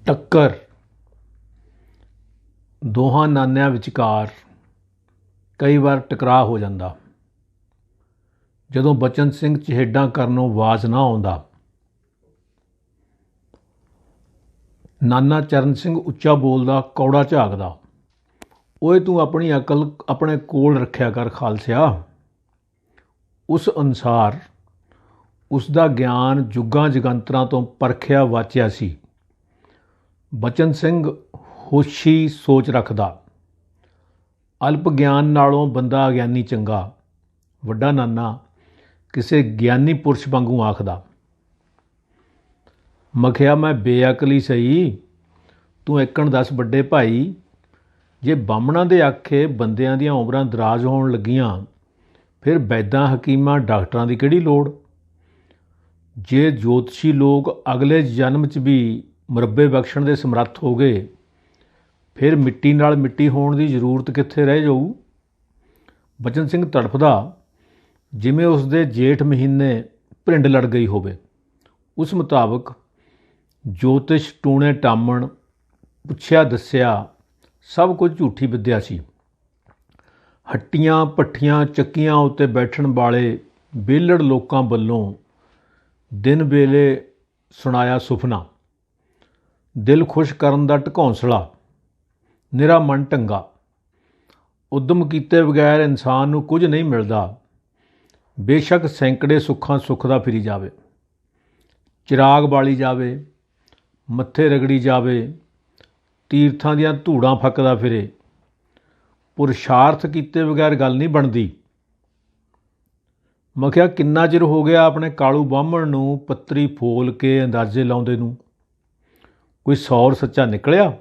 टक्कर ਦੋਹਾਂ ਨਾਨਿਆਂ ਵਿਚਕਾਰ ਕਈ ਵਾਰ ਟਕਰਾਅ ਹੋ ਜਾਂਦਾ। ਜਦੋਂ ਬਚਨ ਸਿੰਘ ਚਿਹੇਡਾਂ ਕਰਨੋਂ ਆਵਾਜ਼ ਨਾ ਆਉਂਦਾ, ਨਾਨਾ ਚਰਨ ਸਿੰਘ ਉੱਚਾ ਬੋਲਦਾ, ਕੌੜਾ ਝਾਕਦਾ, ਓਏ ਤੂੰ ਆਪਣੀ ਅਕਲ ਆਪਣੇ ਕੋਲ ਰੱਖਿਆ ਕਰ ਖਾਲਸਿਆ। ਉਸ ਅਨੁਸਾਰ ਉਸ ਦਾ ਗਿਆਨ ਜੁੱਗਾਂ ਜਗੰਤਰਾਂ ਤੋਂ ਪਰਖਿਆ ਵਾਚਿਆ ਸੀ। ਬਚਨ ਸਿੰਘ ਹੋਸ਼ੀ ਸੋਚ ਰੱਖਦਾ। ਅਲਪ ਗਿਆਨ ਨਾਲੋਂ ਬੰਦਾ ਅਗਿਆਨੀ ਚੰਗਾ, ਵੱਡਾ ਨਾਨਾ ਕਿਸੇ ਗਿਆਨੀ ਪੁਰਸ਼ ਵਾਂਗੂ ਆਖਦਾ। ਮਖਿਆ ਮੈਂ ਬੇਅਕਲੀ ਸਹੀ, ਤੂੰ ਏਕਣ ਦੱਸ ਵੱਡੇ ਭਾਈ, ਜੇ ਬਾਹਮਣਾਂ ਦੇ ਆਖੇ ਬੰਦਿਆਂ ਦੀਆਂ ਉਮਰਾਂ ਦਰਾਜ਼ ਹੋਣ ਲੱਗੀਆਂ, ਫਿਰ ਵੈਦਾਂ ਹਕੀਮਾਂ ਡਾਕਟਰਾਂ ਦੀ ਕਿਹੜੀ ਲੋੜ? ਜੇ ਜੋਤਸ਼ੀ ਲੋਕ ਅਗਲੇ ਜਨਮ 'ਚ ਵੀ ਮੁਰੱਬੇ ਬਖਸ਼ਣ ਦੇ ਸਮਰੱਥ ਹੋ ਗਏ, ਫਿਰ ਮਿੱਟੀ ਨਾਲ ਮਿੱਟੀ ਹੋਣ ਦੀ ਜ਼ਰੂਰਤ ਕਿੱਥੇ ਰਹਿ ਜਾਊ? ਬਚਨ ਸਿੰਘ ਤੜਫਦਾ ਜਿਵੇਂ ਉਸ ਦੇ ਜੇਠ ਮਹੀਨੇ ਭਿੰਡ ਲੜ ਗਈ ਹੋਵੇ। ਉਸ ਮੁਤਾਬਕ ਜੋਤਿਸ਼ ਟੂਣੇ ਟਾਮਣ, ਪੁੱਛਿਆ ਦੱਸਿਆ ਸਭ ਕੁਝ ਝੂਠੀ ਵਿੱਦਿਆ ਸੀ। ਹੱਟੀਆਂ ਭੱਠੀਆਂ ਚੱਕੀਆਂ ਉੱਤੇ ਬੈਠਣ ਵਾਲੇ ਵਿਹਲੜ ਲੋਕਾਂ ਵੱਲੋਂ ਦਿਨ ਵੇਲੇ ਸੁਣਾਇਆ ਸੁਫਨਾ, ਦਿਲ ਖੁਸ਼ ਕਰਨ ਦਾ ਢਕੌਂਸਲਾ, ਨਿਰਾ ਮਨ ਢੰਗਾ। ਉਦਮ ਕੀਤੇ ਬਗੈਰ ਇਨਸਾਨ ਨੂੰ ਕੁਝ ਨਹੀਂ ਮਿਲਦਾ, ਬੇਸ਼ੱਕ ਸੈਂਕੜੇ ਸੁੱਖਾਂ ਸੁੱਖ ਦਾ ਫਿਰੀ ਜਾਵੇ, ਚਿਰਾਗ ਬਾਲੀ ਜਾਵੇ, ਮੱਥੇ ਰਗੜੀ ਜਾਵੇ, ਤੀਰਥਾਂ ਦੀਆਂ ਧੂੜਾਂ ਫੱਕਦਾ ਫਿਰੇ, ਪੁਰਸ਼ਾਰਥ ਕੀਤੇ ਬਗੈਰ ਗੱਲ ਨਹੀਂ ਬਣਦੀ। ਮੈਂ ਕਿਹਾ ਕਿੰਨਾ ਚਿਰ ਹੋ ਗਿਆ ਆਪਣੇ ਕਾਲੂ ਬਾਹਮਣ ਨੂੰ ਪੱਤਰੀ ਫੋਲ ਕੇ ਅੰਦਾਜ਼ੇ ਲਾਉਂਦੇ ਨੂੰ? ਕੋਈ ਸੌਰ ਸੱਚਾ ਨਿਕਲਿਆ?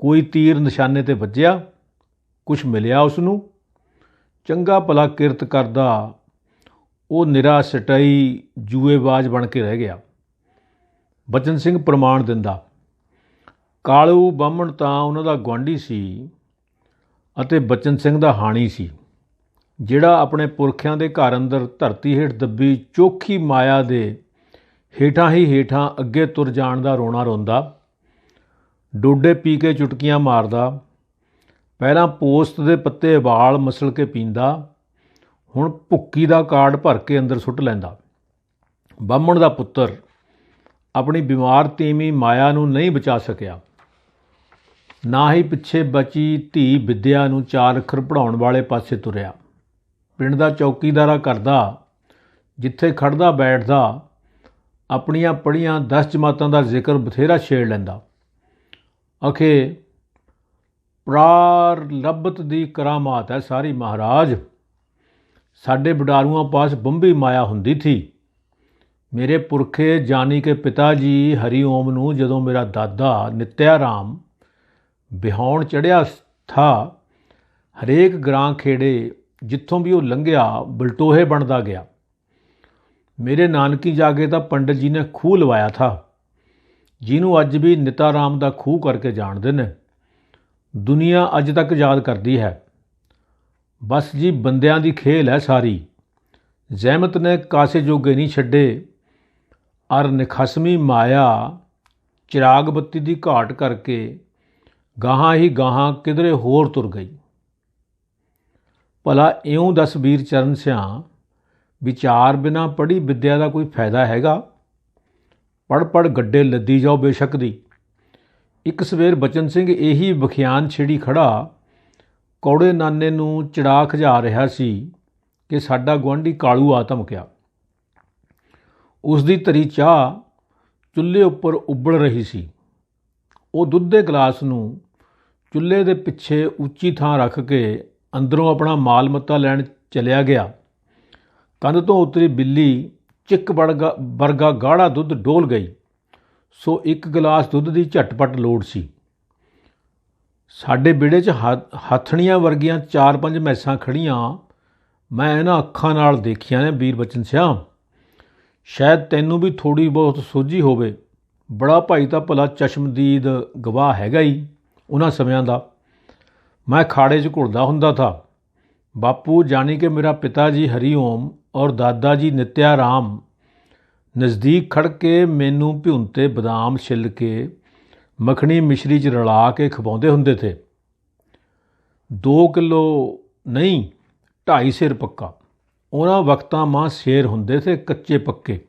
ਕੋਈ ਤੀਰ ਨਿਸ਼ਾਨੇ 'ਤੇ ਵੱਜਿਆ? ਕੁਛ ਮਿਲਿਆ ਉਸ ਨੂੰ? ਚੰਗਾ ਭਲਾ ਕਿਰਤ ਕਰਦਾ ਉਹ ਨਿਰਾ ਸਟਾਈ ਜੂਏਬਾਜ਼ ਬਣ ਕੇ ਰਹਿ ਗਿਆ। ਬਚਨ ਸਿੰਘ ਪ੍ਰਮਾਣ ਦਿੰਦਾ, ਕਾਲੂ ਬਾਹਮਣ ਤਾਂ ਉਹਨਾਂ ਦਾ ਗੁਆਂਢੀ ਸੀ ਅਤੇ ਬਚਨ ਸਿੰਘ ਦਾ ਹਾਣੀ ਸੀ, ਜਿਹੜਾ ਆਪਣੇ ਪੁਰਖਿਆਂ ਦੇ ਘਰ ਅੰਦਰ ਧਰਤੀ ਹੇਠ ਦੱਬੀ ਚੋਖੀ ਮਾਇਆ ਦੇ ਹੇਠਾਂ ਹੀ ਹੇਠਾਂ ਅੱਗੇ ਤੁਰ ਜਾਣ ਦਾ ਰੋਣਾ ਰੋਂਦਾ, ਡੋਡੇ ਪੀ ਕੇ ਚੁਟਕੀਆਂ ਮਾਰਦਾ, ਪਹਿਲਾਂ ਪੋਸਤ ਦੇ ਪੱਤੇ ਉਬਾਲ ਮਸਲ ਕੇ ਪੀਂਦਾ, ਹੁਣ ਭੁੱਕੀ ਦਾ ਕਾਰਡ ਭਰ ਕੇ ਅੰਦਰ ਸੁੱਟ ਲੈਂਦਾ। ਬਾਹਮਣ ਦਾ ਪੁੱਤਰ ਆਪਣੀ ਬਿਮਾਰ ਤੀਵੀਂ ਮਾਇਆ ਨੂੰ ਨਹੀਂ ਬਚਾ ਸਕਿਆ, ਨਾ ਹੀ ਪਿੱਛੇ ਬਚੀ ਧੀ ਵਿੱਦਿਆ ਨੂੰ 4 ਅੱਖਰ ਪੜ੍ਹਾਉਣ ਵਾਲੇ ਪਾਸੇ ਤੁਰਿਆ। ਪਿੰਡ ਦਾ ਚੌਕੀਦਾਰਾ ਕਰਦਾ, ਜਿੱਥੇ ਖੜਦਾ ਬੈਠਦਾ ਆਪਣੀਆਂ ਪੜ੍ਹੀਆਂ 10 ਜਮਾਤਾਂ ਦਾ ਜ਼ਿਕਰ ਬਥੇਰਾ ਛੇੜ ਲੈਂਦਾ। ਅਖੇ ਪ੍ਰਾਰ ਲੱਭਤ ਦੀ ਕਰਾਮਾਤ ਹੈ ਸਾਰੀ ਮਹਾਰਾਜ, ਸਾਡੇ ਵਡਾਰੂਆਂ ਪਾਸ ਬੰਬੀ ਮਾਇਆ ਹੁੰਦੀ ਥੀ। ਮੇਰੇ ਪੁਰਖੇ ਜਾਨੀ ਕਿ ਪਿਤਾ ਜੀ ਹਰੀ ਓਮ ਨੂੰ ਜਦੋਂ ਮੇਰਾ ਦਾਦਾ ਨਿਤਿਆ ਰਾਮ ਵਿਹਾਉਣ ਚੜ੍ਹਿਆ ਥਾ, ਹਰੇਕ ਗ੍ਰਾਂ ਖੇੜੇ ਜਿੱਥੋਂ ਵੀ ਉਹ ਲੰਘਿਆ ਬਲਟੋਹੇ ਬਣਦਾ ਗਿਆ। ਮੇਰੇ ਨਾਨਕੀ ਜਾ ਕੇ ਤਾਂ ਪੰਡਤ ਜੀ ਨੇ ਖੂਹ ਲਵਾਇਆ ਥਾ, ਜਿਹਨੂੰ ਅੱਜ ਵੀ ਨਿਤਾ ਰਾਮ ਦਾ ਖੂਹ ਕਰਕੇ ਜਾਣਦੇ ਨੇ। ਦੁਨੀਆ ਅੱਜ ਤੱਕ ਯਾਦ ਕਰਦੀ ਹੈ। ਬਸ ਜੀ ਬੰਦਿਆਂ ਦੀ ਖੇਲ ਹੈ ਸਾਰੀ। ਜ਼ਹਿਮਤ ਨੇ ਕਾਸੇ ਜੋਗੇ ਨਹੀਂ ਛੱਡੇ, ਅਰ ਨਿਖਸਮੀ ਮਾਇਆ ਚਿਰਾਗ ਬੱਤੀ ਦੀ ਘਾਟ ਕਰਕੇ ਗਾਹਾਂ ਹੀ ਗਾਹਾਂ ਕਿਧਰੇ ਹੋਰ ਤੁਰ ਗਈ। ਭਲਾ ਇਉਂ ਦੱਸ ਵੀਰ ਚਰਨ ਸਿਆਂ, ਵਿਚਾਰ ਬਿਨਾਂ ਪੜ੍ਹੀ ਵਿੱਦਿਆ ਦਾ ਕੋਈ ਫਾਇਦਾ ਹੈਗਾ? ਪੜ੍ਹ ਪੜ੍ਹ ਗੱਡੇ ਲੱਦੀ ਜਾਓ ਬੇਸ਼ੱਕ ਦੀ। ਇੱਕ ਸਵੇਰ ਬਚਨ ਸਿੰਘ ਇਹੀ ਬਖਿਆਨ ਛੇੜੀ ਖੜਾ ਕੌੜੇ ਨਾਨੇ ਨੂੰ ਚਿੜਾ ਖਜਾ ਰਿਹਾ ਸੀ ਕਿ ਸਾਡਾ ਗੁਆਂਢੀ ਕਾਲੂ ਆ ਧਮਕਿਆ। ਉਸ ਦੀ ਧਰੀ ਚਾਹ ਚੁੱਲ੍ਹੇ ਉੱਪਰ ਉਬਲ ਰਹੀ ਸੀ। ਉਹ ਦੁੱਧ ਦੇ ਗਲਾਸ ਨੂੰ ਚੁੱਲ੍ਹੇ ਦੇ ਪਿੱਛੇ ਉੱਚੀ ਥਾਂ ਰੱਖ ਕੇ ਅੰਦਰੋਂ ਆਪਣਾ ਮਾਲ ਮੱਤਾ ਲੈਣ ਚਲਿਆ ਗਿਆ। ਕੰਧ ਤੋਂ ਉਤਰੀ ਬਿੱਲੀ ਚਿੱਕ ਵਰਗਾ ਗਾੜਾ ਦੁੱਧ ਡੋਲ ਗਈ, ਸੋ 1 ਗਲਾਸ ਦੁੱਧ ਦੀ ਝਟਪਟ ਲੋੜ ਸੀ। ਸਾਡੇ ਵਿਹੜੇ 'ਚ ਹੱਥਣੀਆਂ ਵਰਗੀਆਂ 4-5 ਮੈਸਾਂ ਖੜੀਆਂ ਮੈਂ ਇਹਨਾਂ ਅੱਖਾਂ ਨਾਲ ਦੇਖੀਆਂ ਨੇ ਵੀਰ ਬਚਨ ਸਿਆਂ। ਸ਼ਾਇਦ ਤੈਨੂੰ ਵੀ ਥੋੜ੍ਹੀ ਬਹੁਤ ਸੋਝੀ ਹੋਵੇ। ਬੜਾ ਭਾਈ ਤਾਂ ਭਲਾ ਚਸ਼ਮਦੀਦ ਗਵਾਹ ਹੈਗਾ ਹੀ ਉਹਨਾਂ ਸਮਿਆਂ ਦਾ। ਮੈਂ ਖਾੜੇ 'ਚ ਘੁਲਦਾ ਹੁੰਦਾ ਥਾ। ਬਾਪੂ ਜਾਨੀ ਕਿ ਮੇਰਾ ਪਿਤਾ ਜੀ ਹਰੀ ਓਮ ਔਰ ਦਾਦਾ ਜੀ ਨਿਤਿਆ ਰਾਮ ਨਜ਼ਦੀਕ ਖੜ੍ਹ ਕੇ ਮੈਨੂੰ ਭਿਉਂਤੇ ਬਦਾਮ ਛਿੱਲ ਕੇ ਮੱਖਣੀ ਮਿਸ਼ਰੀ 'ਚ ਰਲਾ ਕੇ ਖਵਾਉਂਦੇ ਹੁੰਦੇ ਥੇ। 2 ਕਿਲੋ ਨਹੀਂ, 2.5 ਸਿਰ ਪੱਕਾ। ਉਹਨਾਂ ਵਕਤਾਂ ਮਾਂ ਸ਼ੇਰ ਹੁੰਦੇ ਥੇ ਕੱਚੇ ਪੱਕੇ।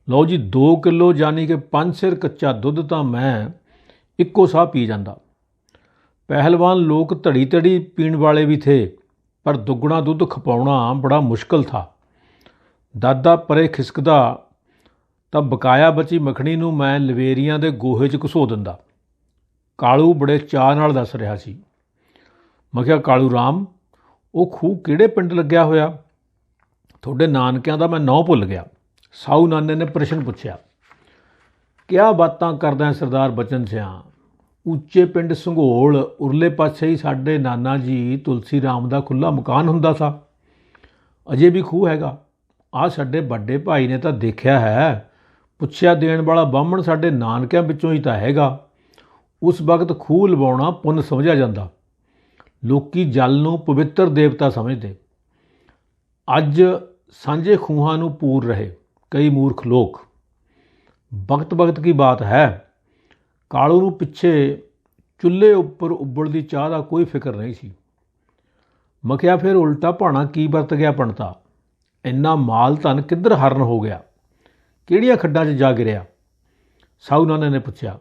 ਲਓ ਜੀ, 2 ਕਿਲੋ ਯਾਨੀ ਕਿ 5 ਸਿਰ ਕੱਚਾ ਦੁੱਧ ਤਾਂ ਮੈਂ ਇੱਕੋ ਸਾਹ ਪੀ ਜਾਂਦਾ। ਪਹਿਲਵਾਨ ਲੋਕ ਧੜੀ ਧੜੀ ਪੀਣ ਵਾਲੇ ਵੀ ਥੇ, ਪਰ ਦੁੱਗਣਾ ਦੁੱਧ ਖਪਾਉਣਾ ਬੜਾ ਮੁਸ਼ਕਲ ਥਾ। ਦਾਦਾ ਪਰੇ ਖਿਸਕਦਾ ਤਾਂ ਬਕਾਇਆ ਬਚੀ ਮੱਖਣੀ ਨੂੰ ਮੈਂ ਲਵੇਰੀਆਂ ਦੇ ਗੋਹੇ 'ਚ ਘਸੋ ਦਿੰਦਾ। ਕਾਲੂ ਬੜੇ ਚਾਅ ਨਾਲ ਦੱਸ ਰਿਹਾ ਸੀ। ਮੈਂ ਕਿਹਾ, ਕਾਲੂ ਰਾਮ, ਉਹ ਖੂਹ ਕਿਹੜੇ ਪਿੰਡ ਲੱਗਿਆ ਹੋਇਆ? ਤੁਹਾਡੇ ਨਾਨਕਿਆਂ ਦਾ ਮੈਂ ਨਾਂ ਭੁੱਲ ਗਿਆ। ਸਾਊ ਨਾਨੇ ਨੇ ਪ੍ਰਸ਼ਨ ਪੁੱਛਿਆ। ਕਿਆ ਬਾਤਾਂ ਕਰਦਾ ਸਰਦਾਰ ਬਚਨ ਸਿਆਂ, ਉੱਚੇ ਪਿੰਡ ਸੰਘੋਲ ਉਰਲੇ ਪਾਸੇ ਹੀ ਸਾਡੇ ਨਾਨਾ ਜੀ ਤੁਲਸੀ ਰਾਮ ਦਾ ਖੁੱਲ੍ਹਾ ਮਕਾਨ ਹੁੰਦਾ ਸਾ। ਅਜੇ ਵੀ ਖੂਹ ਹੈਗਾ। ਆਹ ਸਾਡੇ ਵੱਡੇ ਭਾਈ ਨੇ ਤਾਂ ਦੇਖਿਆ ਹੈ। ਪੁੱਛਿਆ ਦੇਣ ਵਾਲਾ ਬਾਹਮਣ ਸਾਡੇ ਨਾਨਕਿਆਂ ਵਿੱਚੋਂ ਹੀ ਤਾਂ ਹੈਗਾ। ਉਸ ਵਕਤ ਖੂਹ ਲਵਾਉਣਾ ਪੁੰਨ ਸਮਝਿਆ ਜਾਂਦਾ। ਲੋਕੀ ਜਲ ਨੂੰ ਪਵਿੱਤਰ ਦੇਵਤਾ ਸਮਝਦੇ। ਅੱਜ ਸਾਂਝੇ ਖੂਹਾਂ ਨੂੰ ਪੂਰ ਰਹੇ ਕਈ ਮੂਰਖ ਲੋਕ। ਵਕਤ ਵਕਤ ਕੀ ਬਾਤ ਹੈ। ਕਾਲੂ ਨੂੰ ਪਿੱਛੇ ਚੁੱਲ੍ਹੇ ਉੱਪਰ ਉਬਲਦੀ ਚਾਹ ਦਾ ਕੋਈ ਫਿਕਰ ਨਹੀਂ ਸੀ। ਮੈਂ ਕਿਹਾ, ਫਿਰ ਉਲਟਾ ਭਾਣਾ ਕੀ ਵਰਤ ਗਿਆ ਪੰਡਤਾ? ਇੰਨਾ ਮਾਲ ਧਨ ਕਿੱਧਰ ਹਰਨ ਹੋ ਗਿਆ? ਕਿਹੜੀਆਂ ਖੱਡਾਂ 'ਚ ਜਾ ਗਿਰਿਆ? ਸਾਊ ਨਾਨੇ ਨੇ ਪੁੱਛਿਆ।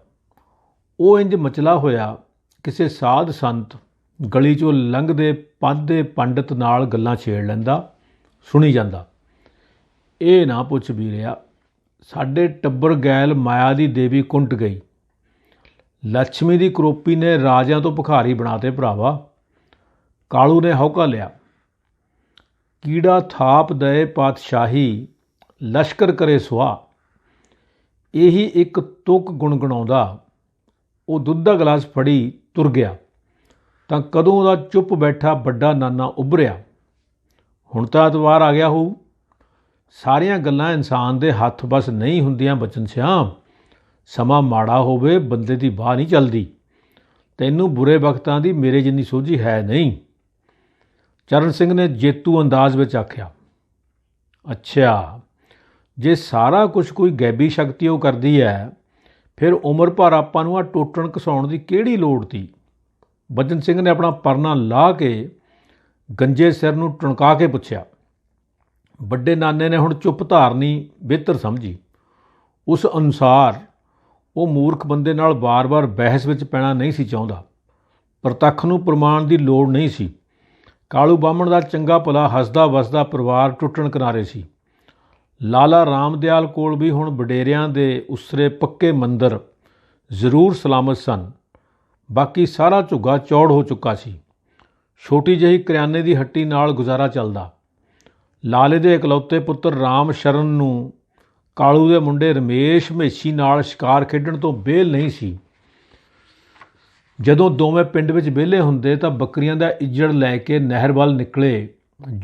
ਉਹ ਇੰਜ ਮਚਲਾ ਹੋਇਆ ਕਿਸੇ ਸਾਧ ਸੰਤ ਗਲੀ 'ਚੋਂ ਲੰਘਦੇ ਪਾਂਧੇ ਪੰਡਤ ਨਾਲ ਗੱਲਾਂ ਛੇੜ ਲੈਂਦਾ, ਸੁਣੀ ਜਾਂਦਾ। ਇਹ ਨਾ ਪੁੱਛ ਵੀਰਿਆ, ਸਾਡੇ ਟੱਬਰ ਗੈਲ ਮਾਇਆ ਦੀ ਦੇਵੀ ਕੁੰਟ ਗਈ। ਲక్ష్ਮੀ ਦੀ ਕਰੋਪੀ ਨੇ ਰਾਜਿਆਂ ਤੋਂ ਭਿਖਾਰੀ ਬਣਾਤੇ ਭਰਾਵਾ। ਕਾਲੂ ਨੇ ਹੌਕਾ ਲਿਆ। ਕੀੜਾ ਥਾਪ ਦਏ ਪਾਤਸ਼ਾਹੀ, ਲਸ਼ਕਰ ਕਰੇ ਸੁਆਹ। ਇਹੀ ਇੱਕ ਤੁਕ ਗੁਣਗੁਣਾਉਂਦਾ ਉਹ ਦੁੱਧ ਦਾ ਗਲਾਸ ਫੜੀ ਤੁਰ ਗਿਆ ਤਾਂ ਕਦੋਂ ਉਹਦਾ ਚੁੱਪ ਬੈਠਾ ਵੱਡਾ ਨਾਨਾ ਉੱਭਰਿਆ। ਹੁਣ ਤਾਂ ਐਤਵਾਰ ਆ ਗਿਆ ਹੋਊ। ਸਾਰੀਆਂ ਗੱਲਾਂ ਇਨਸਾਨ ਦੇ ਹੱਥ ਬਸ ਨਹੀਂ ਹੁੰਦੀਆਂ ਬਚਨ ਸਿਆਂ। ਸਮਾਂ ਮਾੜਾ ਹੋਵੇ ਬੰਦੇ ਦੀ ਬਾਹ ਨਹੀਂ ਚੱਲਦੀ। ਤੈਨੂੰ ਬੁਰੇ ਵਕਤਾਂ ਦੀ ਮੇਰੇ ਜਿੰਨੀ ਸੋਝੀ ਹੈ ਨਹੀਂ। ਚਰਨ ਸਿੰਘ ਨੇ ਜੇਤੂ ਅੰਦਾਜ਼ ਵਿੱਚ ਆਖਿਆ। ਅੱਛਾ, ਜੇ ਸਾਰਾ ਕੁਝ ਕੋਈ ਗੈਬੀ ਸ਼ਕਤੀ ਉਹ ਕਰਦੀ ਹੈ, ਫਿਰ ਉਮਰ ਭਰ ਆਪਾਂ ਨੂੰ ਆ ਟੋਟਣ ਘਸਾਉਣ ਦੀ ਕਿਹੜੀ ਲੋੜ ਤੀ? ਬਚਨ ਸਿੰਘ ਨੇ ਆਪਣਾ ਪਰਨਾ ਲਾਹ ਕੇ ਗੰਜੇ ਸਿਰ ਨੂੰ ਟਣਕਾ ਕੇ ਪੁੱਛਿਆ। ਵੱਡੇ ਨਾਨੇ ਨੇ ਹੁਣ ਚੁੱਪ ਧਾਰਨੀ ਬਿਹਤਰ ਸਮਝੀ। ਉਸ ਅਨੁਸਾਰ ਉਹ ਮੂਰਖ ਬੰਦੇ ਨਾਲ ਵਾਰ-ਵਾਰ ਬਹਿਸ ਵਿੱਚ ਪੈਣਾ ਨਹੀਂ ਸੀ ਚਾਹੁੰਦਾ। ਪ੍ਰਤੱਖ ਨੂੰ ਪ੍ਰਮਾਣ ਦੀ ਲੋੜ ਨਹੀਂ ਸੀ। ਕਾਲੂ ਬਾਹਮਣ ਦਾ ਚੰਗਾ ਭਲਾ ਹੱਸਦਾ ਵਸਦਾ ਪਰਿਵਾਰ ਟੁੱਟਣ ਕਿਨਾਰੇ ਸੀ। ਲਾਲਾ ਰਾਮਦਿਆਲ ਕੋਲ ਵੀ ਹੁਣ ਵਡੇਰਿਆਂ ਦੇ ਉਸਰੇ ਪੱਕੇ ਮੰਦਰ ਜ਼ਰੂਰ ਸਲਾਮਤ ਸਨ। ਬਾਕੀ ਸਾਰਾ ਝੁੱਗਾ ਚੌੜ ਹੋ ਚੁੱਕਾ ਸੀ। ਛੋਟੀ ਜਿਹੀ ਕਰਿਆਨੇ ਦੀ ਹੱਟੀ ਨਾਲ ਗੁਜ਼ਾਰਾ ਚੱਲਦਾ। ਲਾਲੇ ਦੇ ਇਕਲੌਤੇ ਪੁੱਤਰ ਰਾਮ ਸ਼ਰਨ ਨੂੰ ਕਾਲੂ ਦੇ ਮੁੰਡੇ ਰਮੇਸ਼ ਮੇਸ਼ੀ ਨਾਲ ਸ਼ਿਕਾਰ ਖੇਡਣ ਤੋਂ ਵਿਹਲ ਨਹੀਂ ਸੀ। ਜਦੋਂ ਦੋਵੇਂ ਪਿੰਡ ਵਿੱਚ ਵਿਹਲੇ ਹੁੰਦੇ ਤਾਂ ਬੱਕਰੀਆਂ ਦਾ ਇੱਜੜ ਲੈ ਕੇ ਨਹਿਰ ਵੱਲ ਨਿਕਲੇ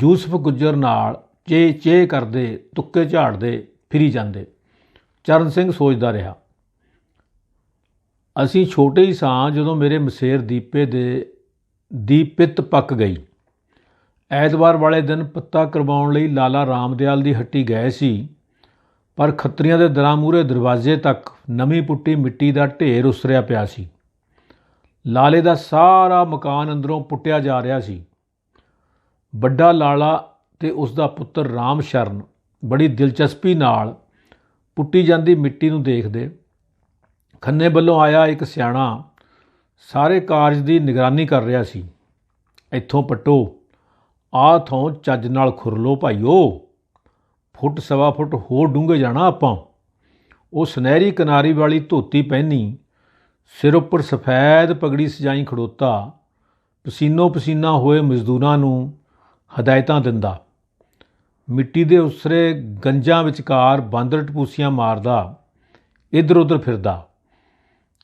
ਯੂਸਫ ਗੁੱਜਰ ਨਾਲ ਚੇ ਕਰਦੇ ਤੁੱਕੇ ਝਾੜਦੇ ਫਿਰੀ ਜਾਂਦੇ। ਚਰਨ ਸਿੰਘ ਸੋਚਦਾ ਰਿਹਾ। ਅਸੀਂ ਛੋਟੇ ਹੀ ਸਾਂ ਜਦੋਂ ਮੇਰੇ ਮਸੇਰ ਦੀਪੇ ਦੀ ਪਿੱਤ ਪੱਕ ਗਈ। ਐਤਵਾਰ ਵਾਲੇ ਦਿਨ ਪੱਤਾ ਕਰਵਾਉਣ ਲਈ ਲਾਲਾ ਰਾਮਦਿਆਲ ਦੀ ਹੱਟੀ ਗਏ ਸੀ, ਪਰ ਖੱਤਰੀਆਂ ਦੇ ਦਰਾਂ ਮੂਹਰੇ ਦਰਵਾਜ਼ੇ ਤੱਕ ਨਵੀਂ ਪੁੱਟੀ ਮਿੱਟੀ ਦਾ ਢੇਰ ਉਸਰਿਆ ਪਿਆ ਸੀ। ਲਾਲੇ ਦਾ ਸਾਰਾ ਮਕਾਨ ਅੰਦਰੋਂ ਪੁੱਟਿਆ ਜਾ ਰਿਹਾ ਸੀ। ਵੱਡਾ ਲਾਲਾ ਤੇ ਉਸ ਦਾ ਪੁੱਤਰ ਰਾਮ ਸ਼ਰਨ ਬੜੀ ਦਿਲਚਸਪੀ ਨਾਲ ਪੁੱਟੀ ਜਾਂਦੀ ਮਿੱਟੀ ਨੂੰ ਦੇਖਦੇ। ਖੰਨੇ ਵੱਲੋਂ ਆਇਆ ਇੱਕ ਸਿਆਣਾ ਸਾਰੇ ਕਾਰਜ ਦੀ ਨਿਗਰਾਨੀ ਕਰ ਰਿਹਾ ਸੀ। ਇੱਥੋਂ ਪੱਟੋ, ਆਹ ਥੋਂ ਚੱਜ ਨਾਲ ਖੁਰ ਲਓ ਭਾਈਓ, ਫੁੱਟ ਸਵਾ ਫੁੱਟ ਹੋਰ ਡੂੰਘੇ ਜਾਣਾ ਆਪਾਂ। ਉਹ ਸੁਨਹਿਰੀ ਕਿਨਾਰੀ ਵਾਲੀ ਧੋਤੀ ਪਹਿਨੀ, ਸਿਰ ਉੱਪਰ ਸਫੈਦ ਪਗੜੀ ਸਜਾਈ ਖੜੋਤਾ, ਪਸੀਨੋ ਪਸੀਨਾ ਹੋਏ ਮਜ਼ਦੂਰਾਂ ਨੂੰ ਹਦਾਇਤਾਂ ਦਿੰਦਾ। ਮਿੱਟੀ ਦੇ ਉਸਰੇ ਗੰਜਾਂ ਵਿਚਕਾਰ ਬਾਂਦਰ ਟਪੂਸੀਆਂ ਮਾਰਦਾ ਇੱਧਰ ਉੱਧਰ ਫਿਰਦਾ।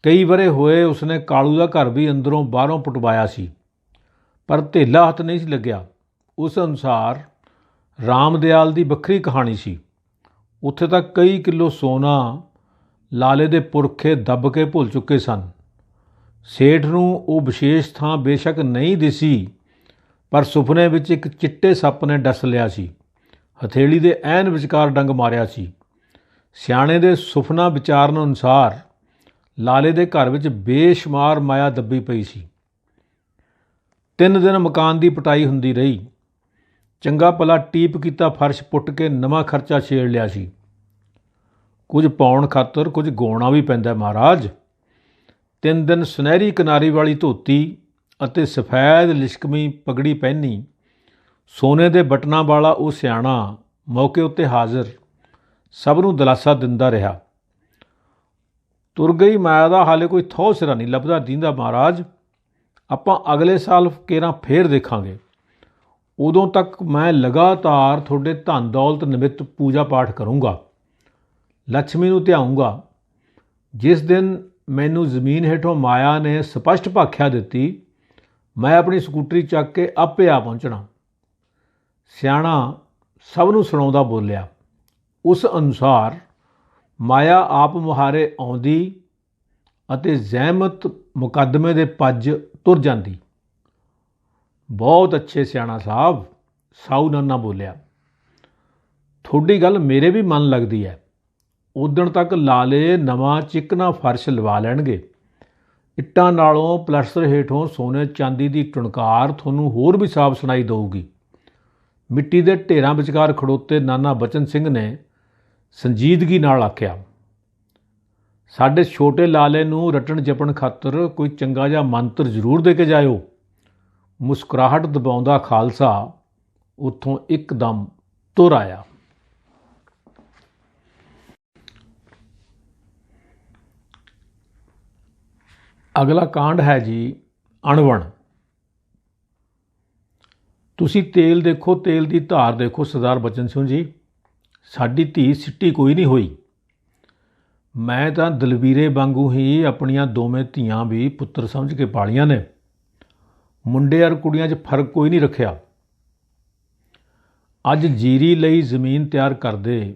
ਕਈ ਵਰ੍ਹੇ ਹੋਏ ਉਸਨੇ ਕਾਲੂ ਦਾ ਘਰ ਵੀ ਅੰਦਰੋਂ ਬਾਹਰੋਂ ਪੁਟਵਾਇਆ ਸੀ, ਪਰ ਧੇਲਾ ਹੱਥ ਨਹੀਂ ਸੀ ਲੱਗਿਆ। ਉਸ ਅਨੁਸਾਰ ਰਾਮਦਿਆਲ ਦੀ ਵੱਖਰੀ ਕਹਾਣੀ ਸੀ। ਉੱਥੇ ਤਾਂ ਕਈ ਕਿਲੋ ਸੋਨਾ ਲਾਲੇ ਦੇ ਪੁਰਖੇ ਦੱਬ ਕੇ ਭੁੱਲ ਚੁੱਕੇ ਸਨ। ਸੇਠ ਨੂੰ ਉਹ ਵਿਸ਼ੇਸ਼ ਥਾਂ ਬੇਸ਼ੱਕ ਨਹੀਂ ਦਿਸੀ, ਪਰ ਸੁਪਨੇ ਵਿੱਚ ਇੱਕ ਚਿੱਟੇ ਸੱਪ ਨੇ ਡਸ ਲਿਆ ਸੀ। ਹਥੇਲੀ ਦੇ ਐਨ ਵਿਚਕਾਰ ਡੰਗ ਮਾਰਿਆ ਸੀ। ਸਿਆਣੇ ਦੇ ਸੁਪਨਾ ਵਿਚਾਰਨ ਅਨੁਸਾਰ ਲਾਲੇ ਦੇ ਘਰ ਵਿੱਚ ਬੇਸ਼ੁਮਾਰ ਮਾਇਆ ਦੱਬੀ ਪਈ ਸੀ। 3 ਦਿਨ ਮਕਾਨ ਦੀ ਪਟਾਈ ਹੁੰਦੀ ਰਹੀ। ਚੰਗਾ ਭਲਾ ਟੀਪ ਕੀਤਾ ਫਰਸ਼ ਪੁੱਟ ਕੇ ਨਵਾਂ ਖਰਚਾ ਛੇੜ ਲਿਆ ਸੀ। ਕੁਝ ਪਾਉਣ ਖਾਤਰ ਕੁਝ ਗਾਉਣਾ ਵੀ ਪੈਂਦਾ ਮਹਾਰਾਜ। 3 ਦਿਨ ਸੁਨਹਿਰੀ ਕਿਨਾਰੀ ਵਾਲੀ ਧੋਤੀ ਅਤੇ ਸਫੈਦ ਲਿਸ਼ਕਵੀਂ ਪਗੜੀ ਪਹਿਨੀ, ਸੋਨੇ ਦੇ ਬਟਨਾਂ ਵਾਲਾ ਉਹ ਸਿਆਣਾ ਮੌਕੇ ਉੱਤੇ ਹਾਜ਼ਰ ਸਭ ਨੂੰ ਦਿਲਾਸਾ ਦਿੰਦਾ ਰਿਹਾ। ਤੁਰ ਗਈ ਮਾਇਆ ਦਾ ਹਾਲੇ ਕੋਈ ਥਹੁ ਸਿਰਾ ਨਹੀਂ ਲੱਭਦਾ ਦੀਂਦਾ ਮਹਾਰਾਜ। ਆਪਾਂ ਅਗਲੇ ਸਾਲ ਕੇਰਾਂ ਫੇਰ ਦੇਖਾਂਗੇ। ਉਦੋਂ ਤੱਕ ਮੈਂ ਲਗਾਤਾਰ ਤੁਹਾਡੇ ਧਨ ਦੌਲਤ ਨਿਮਿਤ ਪੂਜਾ ਪਾਠ ਕਰੂੰਗਾ, ਲక్ష్ਮੀ ਨੂੰ ਧਿਆਊਂਗਾ। ਜਿਸ ਦਿਨ ਮੈਨੂੰ ਜ਼ਮੀਨ ਹੇਠੋਂ ਮਾਇਆ ਨੇ ਸਪਸ਼ਟ ਭਾਖਿਆ ਦਿੱਤੀ, ਮੈਂ ਆਪਣੀ ਸਕੂਟਰੀ ਚੱਕ ਕੇ ਆਪੇ ਆ ਪਹੁੰਚਣਾ। ਸਿਆਣਾ ਸਭ ਨੂੰ ਸੁਣਾਉਂਦਾ ਬੋਲਿਆ। ਉਸ ਅਨੁਸਾਰ ਮਾਇਆ ਆਪ ਮੁਹਾਰੇ ਆਉਂਦੀ ਅਤੇ ਜ਼ਹਿਮਤ ਮੁਕੱਦਮੇ ਦੇ ਪੱਜ ਤੁਰ ਜਾਂਦੀ। ਬਹੁਤ ਅੱਛੇ ਸਿਆਣਾ ਸਾਹਿਬ, ਸਾਊ ਨਾਨਾ ਬੋਲਿਆ। ਤੁਹਾਡੀ ਗੱਲ ਮੇਰੇ ਵੀ ਮਨ ਲੱਗਦੀ ਹੈ। ਉਦਣ ਤੱਕ ਲਾਲੇ ਨਵਾਂ ਚਿਕਨਾ ਫਰਸ਼ ਲਵਾ ਲੈਣਗੇ। ਇੱਟਾਂ ਨਾਲੋਂ ਪਲਸਤਰ ਹੇਠੋਂ ਸੋਨੇ ਚਾਂਦੀ ਦੀ ਟੁਣਕਾਰ ਤੁਹਾਨੂੰ ਹੋਰ ਵੀ ਸਾਫ਼ ਸੁਣਾਈ ਦੇਊਗੀ। ਮਿੱਟੀ ਦੇ ਢੇਰਾਂ ਵਿਚਕਾਰ ਖੜੋਤੇ ਨਾਨਾ ਬਚਨ ਸਿੰਘ ਨੇ ਸੰਜੀਦਗੀ ਨਾਲ ਆਖਿਆ, ਸਾਡੇ ਛੋਟੇ ਲਾਲੇ ਨੂੰ ਰਟਣ ਜਪਣ ਖਾਤਰ ਕੋਈ ਚੰਗਾ ਜਿਹਾ ਮੰਤਰ ਜ਼ਰੂਰ ਦੇ ਕੇ ਜਾਇਓ। ਮੁਸਕਰਾਹਟ ਦਬਾਉਂਦਾ ਖਾਲਸਾ ਉੱਥੋਂ ਇੱਕਦਮ ਤੁਰ ਆਇਆ। ਅਗਲਾ ਕਾਂਡ ਹੈ ਜੀ ਅਣਵਣ। ਤੁਸੀਂ ਤੇਲ ਦੇਖੋ, ਤੇਲ ਦੀ ਧਾਰ ਦੇਖੋ ਸਰਦਾਰ ਬਚਨ ਸਿੰਘ ਜੀ। ਸਾਡੀ ਧੀ ਸਿੱਟੀ ਕੋਈ ਨਹੀਂ ਹੋਈ। ਮੈਂ ਤਾਂ ਦਲਵੀਰੇ ਵਾਂਗੂ ਹੀ ਆਪਣੀਆਂ ਦੋਵੇਂ ਧੀਆਂ ਵੀ ਪੁੱਤਰ ਸਮਝ ਕੇ ਪਾਲੀਆਂ ਨੇ। ਮੁੰਡੇ ਔਰ ਕੁੜੀਆਂ 'ਚ ਫਰਕ ਕੋਈ ਨਹੀਂ ਰੱਖਿਆ। ਅੱਜ ਜੀਰੀ ਲਈ ਜ਼ਮੀਨ ਤਿਆਰ ਕਰਦੇ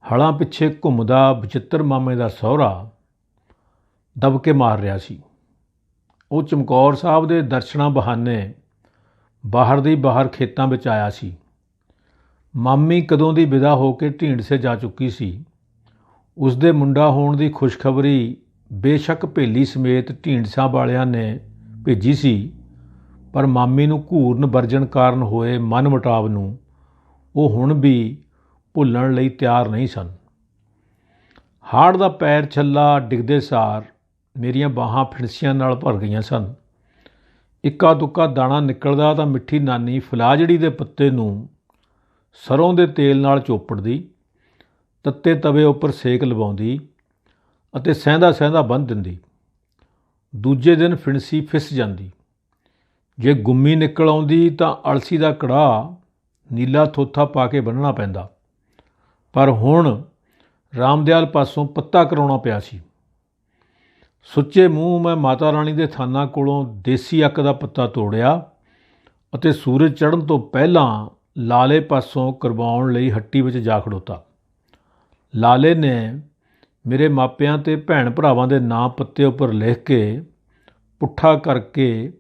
ਹਲਾਂ ਪਿੱਛੇ ਘੁੰਮਦਾ ਬਚਿੱਤਰ ਮਾਮੇ ਦਾ ਸਹੁਰਾ ਦਬ ਕੇ ਮਾਰ ਰਿਹਾ ਸੀ। ਉਹ ਚਮਕੌਰ ਸਾਹਿਬ ਦੇ ਦਰਸ਼ਨਾਂ ਬਹਾਨੇ ਬਾਹਰ ਦੀ ਬਾਹਰ ਖੇਤਾਂ ਵਿੱਚ ਆਇਆ ਸੀ। ਮਾਮੀ ਕਦੋਂ ਦੀ ਵਿਦਾ ਹੋ ਕੇ ਢੀਂਡਸੇ ਜਾ ਚੁੱਕੀ ਸੀ। ਉਸ ਦੇ ਮੁੰਡਾ ਹੋਣ ਦੀ ਖੁਸ਼ਖਬਰੀ ਬੇਸ਼ੱਕ ਭੇਲੀ ਸਮੇਤ ਢੀਂਡਸਾਂ ਵਾਲਿਆਂ ਨੇ ਭੇਜੀ ਸੀ, ਪਰ ਮਾਮੀ ਨੂੰ ਘੂਰਨ ਵਰਜਣ ਕਾਰਨ ਹੋਏ ਮਨ ਮੁਟਾਵ ਨੂੰ ਉਹ ਹੁਣ ਵੀ ਭੁੱਲਣ ਲਈ ਤਿਆਰ ਨਹੀਂ ਸਨ। ਹਾੜ ਦਾ ਪੈਰ ਛੱਲਾ ਡਿੱਗਦੇ ਸਾਰ ਮੇਰੀਆਂ ਬਾਹਾਂ ਫਿਣਸੀਆਂ ਨਾਲ ਭਰ ਗਈਆਂ ਸਨ। ਇੱਕਾ ਦੁੱਕਾ ਦਾਣਾ ਨਿਕਲਦਾ ਤਾਂ ਮਿੱਠੀ ਨਾਨੀ ਫਲਾਜੜੀ ਦੇ ਪੱਤੇ ਨੂੰ ਸਰੋਂ ਦੇ ਤੇਲ ਨਾਲ ਚੋਪੜਦੀ, ਤੱਤੇ ਤਵੇ ਉੱਪਰ ਸੇਕ ਲਵਾਉਂਦੀ ਅਤੇ ਸਹਿੰਦਾ ਸਹਿੰਦਾ ਬੰਨ੍ਹ ਦਿੰਦੀ। ਦੂਜੇ ਦਿਨ ਫਿਣਸੀ ਫਿਸ ਜਾਂਦੀ। ਜੇ ਗੁੰਮੀ ਨਿਕਲ ਆਉਂਦੀ ਤਾਂ ਅਲਸੀ ਦਾ ਕੜਾਹ ਨੀਲਾ ਥੋਥਾ ਪਾ ਕੇ ਬੰਨ੍ਹਣਾ ਪੈਂਦਾ। ਪਰ ਹੁਣ ਰਾਮਦਿਆਲ ਪਾਸੋਂ ਪੱਤਾ ਕਰਾਉਣਾ ਪਿਆ ਸੀ। ਸੁੱਚੇ ਮੂੰਹ ਮੈਂ ਮਾਤਾ ਰਾਣੀ ਦੇ ਥਾਨਾਂ ਕੋਲੋਂ ਦੇਸੀ ਅੱਕ ਦਾ ਪੱਤਾ ਤੋੜਿਆ ਅਤੇ ਸੂਰਜ ਚੜ੍ਹਨ ਤੋਂ ਪਹਿਲਾਂ ਲਾਲੇ ਪਾਸੋਂ ਕਰਵਾਉਣ ਲਈ ਹੱਟੀ ਵਿੱਚ ਜਾ ਖੜੋਤਾ। ਲਾਲੇ ਨੇ ਮੇਰੇ ਮਾਪਿਆਂ ਤੇ ਭੈਣ ਭਰਾਵਾਂ ਦੇ ਨਾਂ ਪੱਤੇ ਉੱਪਰ ਲਿਖ ਕੇ ਪੁੱਠਾ ਕਰਕੇ